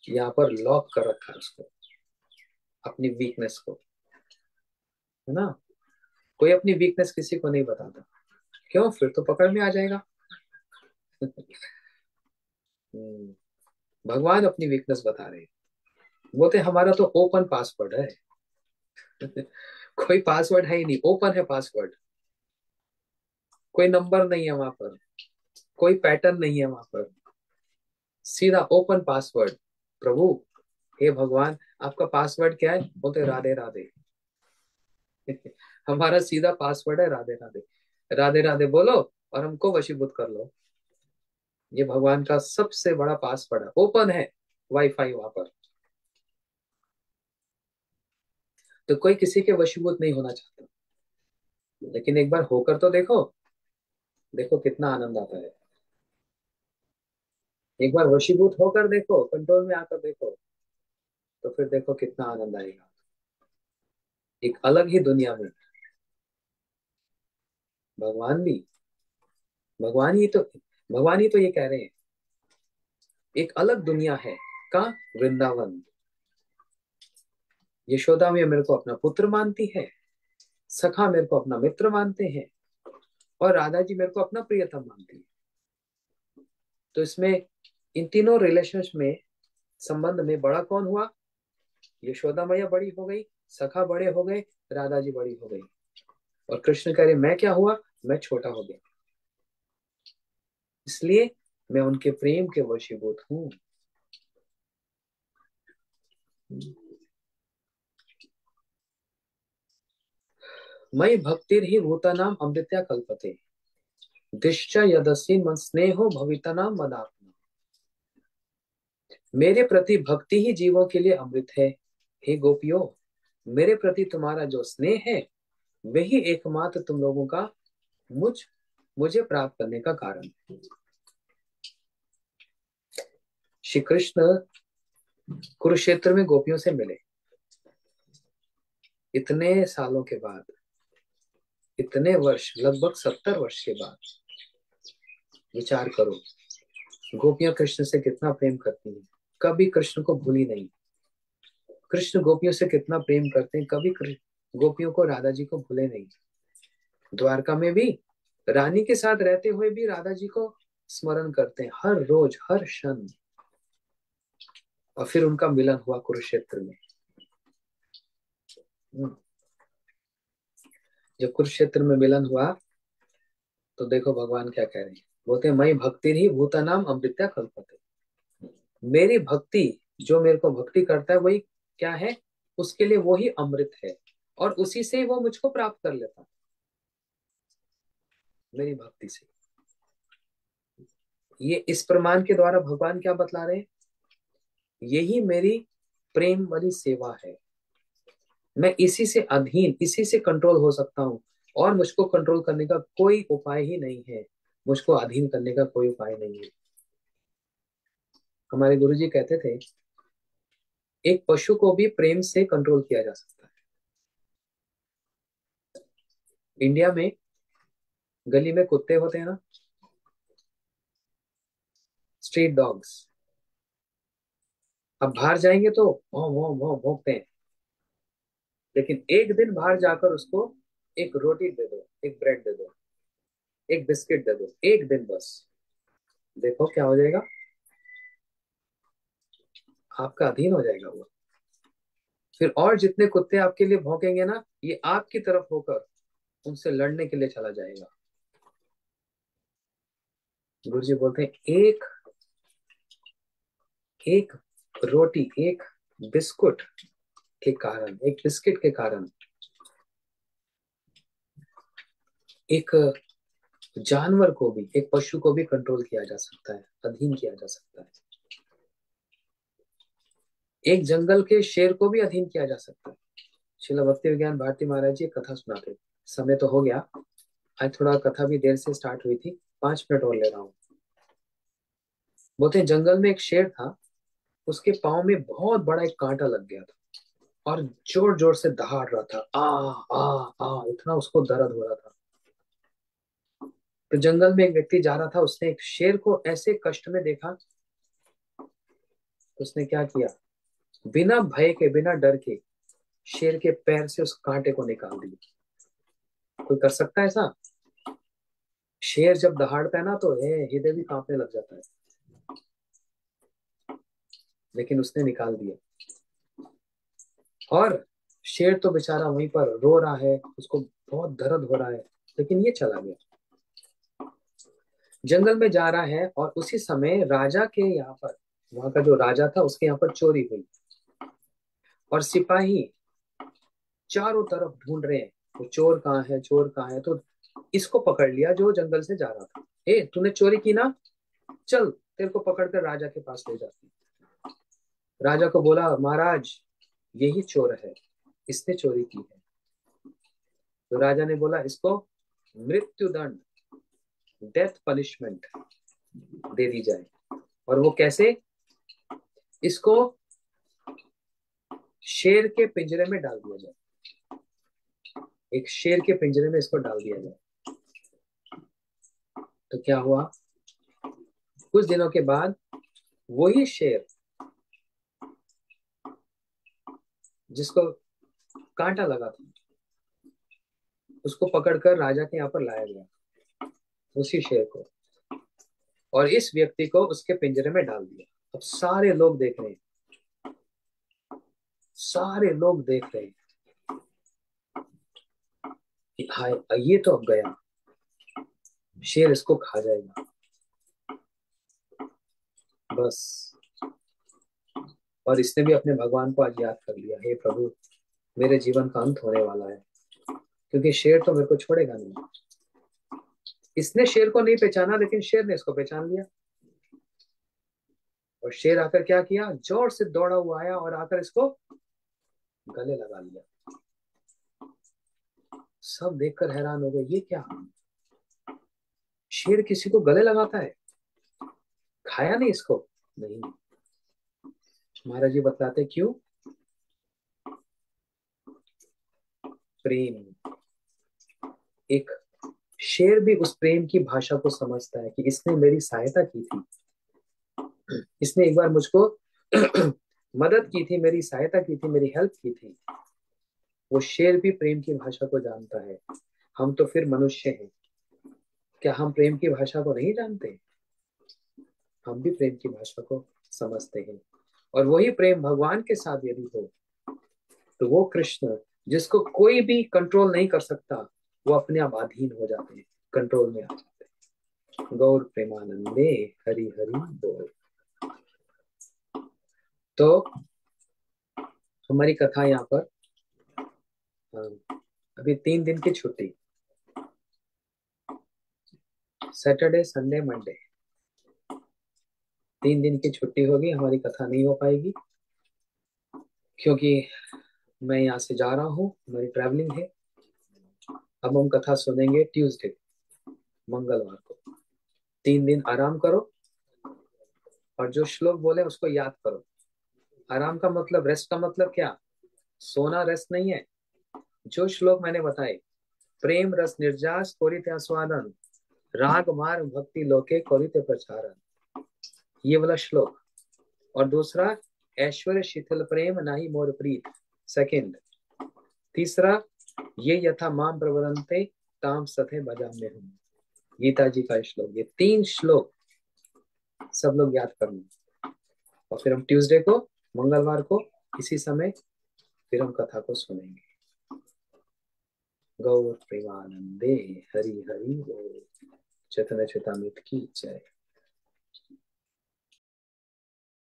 यहाँ पर लॉक कर रखा है उसको, अपनी वीकनेस को, है ना? कोई अपनी वीकनेस किसी को नहीं बताता। क्यों? फिर तो पकड़ में आ जाएगा। भगवान अपनी वीकनेस बता रहे हैं। बोलते हमारा तो ओपन पासवर्ड है। कोई पासवर्ड है ही नहीं, ओपन है पासवर्ड। कोई नंबर नहीं है वहां पर, कोई पैटर्न नहीं है वहां पर, सीधा ओपन पासवर्ड। प्रभु, हे भगवान, आपका पासवर्ड क्या है? बोलते राधे राधे। हमारा सीधा पासवर्ड है राधे राधे। राधे राधे बोलो और हमको वशीभूत कर लो। ये भगवान का सबसे बड़ा पासवर्ड है, ओपन है वाईफाई वहां पर। तो कोई किसी के वशीभूत नहीं होना चाहता, लेकिन एक बार होकर तो देखो, देखो कितना आनंद आता है। एक बार वशीभूत होकर देखो, कंट्रोल में आकर देखो, तो फिर देखो कितना आनंद आएगा। एक अलग ही दुनिया में भगवान भी, भगवान ही तो भगवान ही तो ये कह रहे हैं, एक अलग दुनिया है का वृंदावन। यशोदा में मेरे को अपना पुत्र मानती है, सखा मेरे को अपना मित्र मानते हैं और राधा जी मेरे को अपना प्रियतम मानती है। तो इसमें इन तीनों रिलेशंस में, संबंध में बड़ा कौन हुआ? यशोदा मैया बड़ी हो गई, सखा बड़े हो गए, राधा जी बड़ी हो गई, और कृष्ण कह रहे मैं क्या हुआ? मैं छोटा हो गया, इसलिए मैं उनके प्रेम के वशीभूत हूँ। मई भक्तिर ही भूतानाम अमृत्या कल्पते, दिश्च यदस्ति मन स्नेहो भवितनाम मदात्मा। मेरे प्रति भक्ति ही जीवों के लिए अमृत है। हे गोपियों, मेरे प्रति तुम्हारा जो स्नेह है वही एकमात्र तुम लोगों का मुझे प्राप्त करने का कारण है। श्री कृष्ण कुरुक्षेत्र में गोपियों से मिले इतने सालों के बाद, इतने वर्ष, लगभग 70 वर्ष के बाद। विचार करो, गोपियां कृष्ण से कितना प्रेम करती हैं, कभी कृष्ण को भूली नहीं। कृष्ण गोपियों से कितना प्रेम करते हैं, कभी गोपियों को, राधा जी को भूले नहीं। द्वारका में भी रानी के साथ रहते हुए भी राधा जी को स्मरण करते हैं हर रोज, हर क्षण। और फिर उनका मिलन हुआ कुरुक्षेत्र में। जब कुरुक्षेत्र में मिलन हुआ तो देखो भगवान क्या कह रहे हैं। बोलते हैं, मई भक्ति ही भूतानाम अमृत्या कल्पते। मेरी भक्ति, जो मेरे को भक्ति करता है वही क्या है, उसके लिए वही अमृत है, और उसी से वो मुझको प्राप्त कर लेता है, मेरी भक्ति से। ये इस प्रमाण के द्वारा भगवान क्या बतला रहे हैं, यही मेरी प्रेम वाली सेवा है। मैं इसी से अधीन, इसी से कंट्रोल हो सकता हूँ, और मुझको कंट्रोल करने का कोई उपाय ही नहीं है, मुझको अधीन करने का कोई उपाय नहीं है। हमारे गुरुजी कहते थे, एक पशु को भी प्रेम से कंट्रोल किया जा सकता है। इंडिया में गली में कुत्ते होते हैं ना, स्ट्रीट डॉग्स। अब बाहर जाएंगे तो भौं भौं भौं भौंकते हैं, लेकिन एक दिन बाहर जाकर उसको एक रोटी दे दो, एक ब्रेड दे दो, एक बिस्किट दे दो, एक दिन बस, देखो क्या हो जाएगा, आपका अधीन हो जाएगा वो। फिर और जितने कुत्ते आपके लिए भौंकेंगे ना, ये आपकी तरफ होकर उनसे लड़ने के लिए चला जाएगा। गुरुजी बोलते हैं, एक एक रोटी, एक बिस्कुट के कारण, एक बिस्किट के कारण एक जानवर को भी, एक पशु को भी कंट्रोल किया जा सकता है, अधीन किया जा सकता है। एक जंगल के शेर को भी अधीन किया जा सकता है। श्रील भक्ति विज्ञान भारती महाराज जी कथा सुनाते। समय तो हो गया, आज थोड़ा कथा भी देर से स्टार्ट हुई थी, 5 मिनट और ले रहा हूँ। बोलते हैं, जंगल में एक शेर था, उसके पाँव में बहुत बड़ा एक कांटा लग गया था, और जोर जोर से दहाड़ रहा था, आ आ, इतना उसको दर्द हो रहा था। तो जंगल में एक व्यक्ति जा रहा था, उसने एक शेर को ऐसे कष्ट में देखा, उसने क्या किया, बिना भय के, बिना डर के शेर के पैर से उस कांटे को निकाल दिया। कोई कर सकता है ऐसा? शेर जब दहाड़ता है ना तो हृदय भी कांपने लग जाता है, लेकिन उसने निकाल दिया। और शेर तो बेचारा वहीं पर रो रहा है, उसको बहुत दर्द हो रहा है, लेकिन ये चला गया, जंगल में जा रहा है। और उसी समय राजा के यहाँ पर, वहां का जो राजा था उसके यहाँ पर चोरी हुई, और सिपाही चारों तरफ ढूंढ रहे हैं, तो चोर कहाँ है, चोर कहाँ है। तो इसको पकड़ लिया जो जंगल से जा रहा था, तूने चोरी की ना, चल तेरे को पकड़कर राजा के पास ले जाती। राजा को बोला, महाराज यही चोर है, इसने चोरी की है। तो राजा ने बोला, इसको मृत्यु दंड, डेथ पनिशमेंट दे दी जाए। और वो कैसे, इसको शेर के पिंजरे में डाल दिया जाए, एक शेर के पिंजरे में इसको डाल दिया जाए। तो क्या हुआ, कुछ दिनों के बाद वही शेर जिसको कांटा लगा था, उसको पकड़कर राजा के यहाँ पर लाया गया, उसी शेर को, और इस व्यक्ति को उसके पिंजरे में डाल दिया। अब सारे लोग देख रहे हैं, सारे लोग देख रहे हैं कि हाय, ये तो अब गया, शेर इसको खा जाएगा बस। और इसने भी अपने भगवान को आज याद कर लिया, हे प्रभु मेरे जीवन का अंत होने वाला है, क्योंकि शेर तो मेरे को छोड़ेगा नहीं। इसने शेर को नहीं पहचाना, लेकिन शेर ने इसको पहचान लिया। और शेर आकर क्या किया, जोर से दौड़ा हुआ आया और आकर इसको गले लगा लिया। सब देखकर हैरान हो गए, ये क्या, शेर किसी को गले लगाता है? खाया नहीं इसको? नहीं, महाराज जी बतलाते क्यों? प्रेम। एक शेर भी उस प्रेम की भाषा को समझता है कि इसने मेरी सहायता की थी, इसने एक बार मुझको मदद की थी, मेरी सहायता की थी, मेरी हेल्प की थी। वो शेर भी प्रेम की भाषा को जानता है। हम तो फिर मनुष्य हैं, क्या हम प्रेम की भाषा को नहीं जानते? हम भी प्रेम की भाषा को समझते हैं। और वही प्रेम भगवान के साथ यदि हो, तो वो कृष्ण जिसको कोई भी कंट्रोल नहीं कर सकता, वो अपने आप अधीन हो जाते हैं, कंट्रोल में आ जाते हैं। गौर प्रेमानंदे हरि हरि बोल। तो हमारी कथा यहाँ पर, अभी 3 दिन की छुट्टी, सैटरडे संडे मंडे, 3 दिन की छुट्टी होगी। हमारी कथा नहीं हो पाएगी क्योंकि मैं यहाँ से जा रहा हूँ, हमारी ट्रैवलिंग है। अब हम कथा सुनेंगे ट्यूसडे, मंगलवार को। 3 दिन आराम करो और जो श्लोक बोले उसको याद करो। आराम का मतलब, रेस्ट का मतलब क्या? सोना रेस्ट नहीं है। जो श्लोक मैंने बताए, प्रेम रस निर्जास कोरिते आस्वादन, राग मार्ग भक्ति लोके कोरिते प्रचारन, ये वाला श्लोक। और दूसरा, ऐश्वर्य शीतल प्रेम नाही मोर प्रीत, सेकंड। तीसरा, ये यथा माम प्रवदन्ते ताम सथे भजाम्य हूँ, गीता जी का श्लोक। ये 3 श्लोक सब लोग याद करना। और फिर हम ट्यूसडे को, मंगलवार को इसी समय फिर हम कथा को सुनेंगे। गौर प्रेमानंदे हरि हरि बोल। चैतन्य चेतामृत की जय।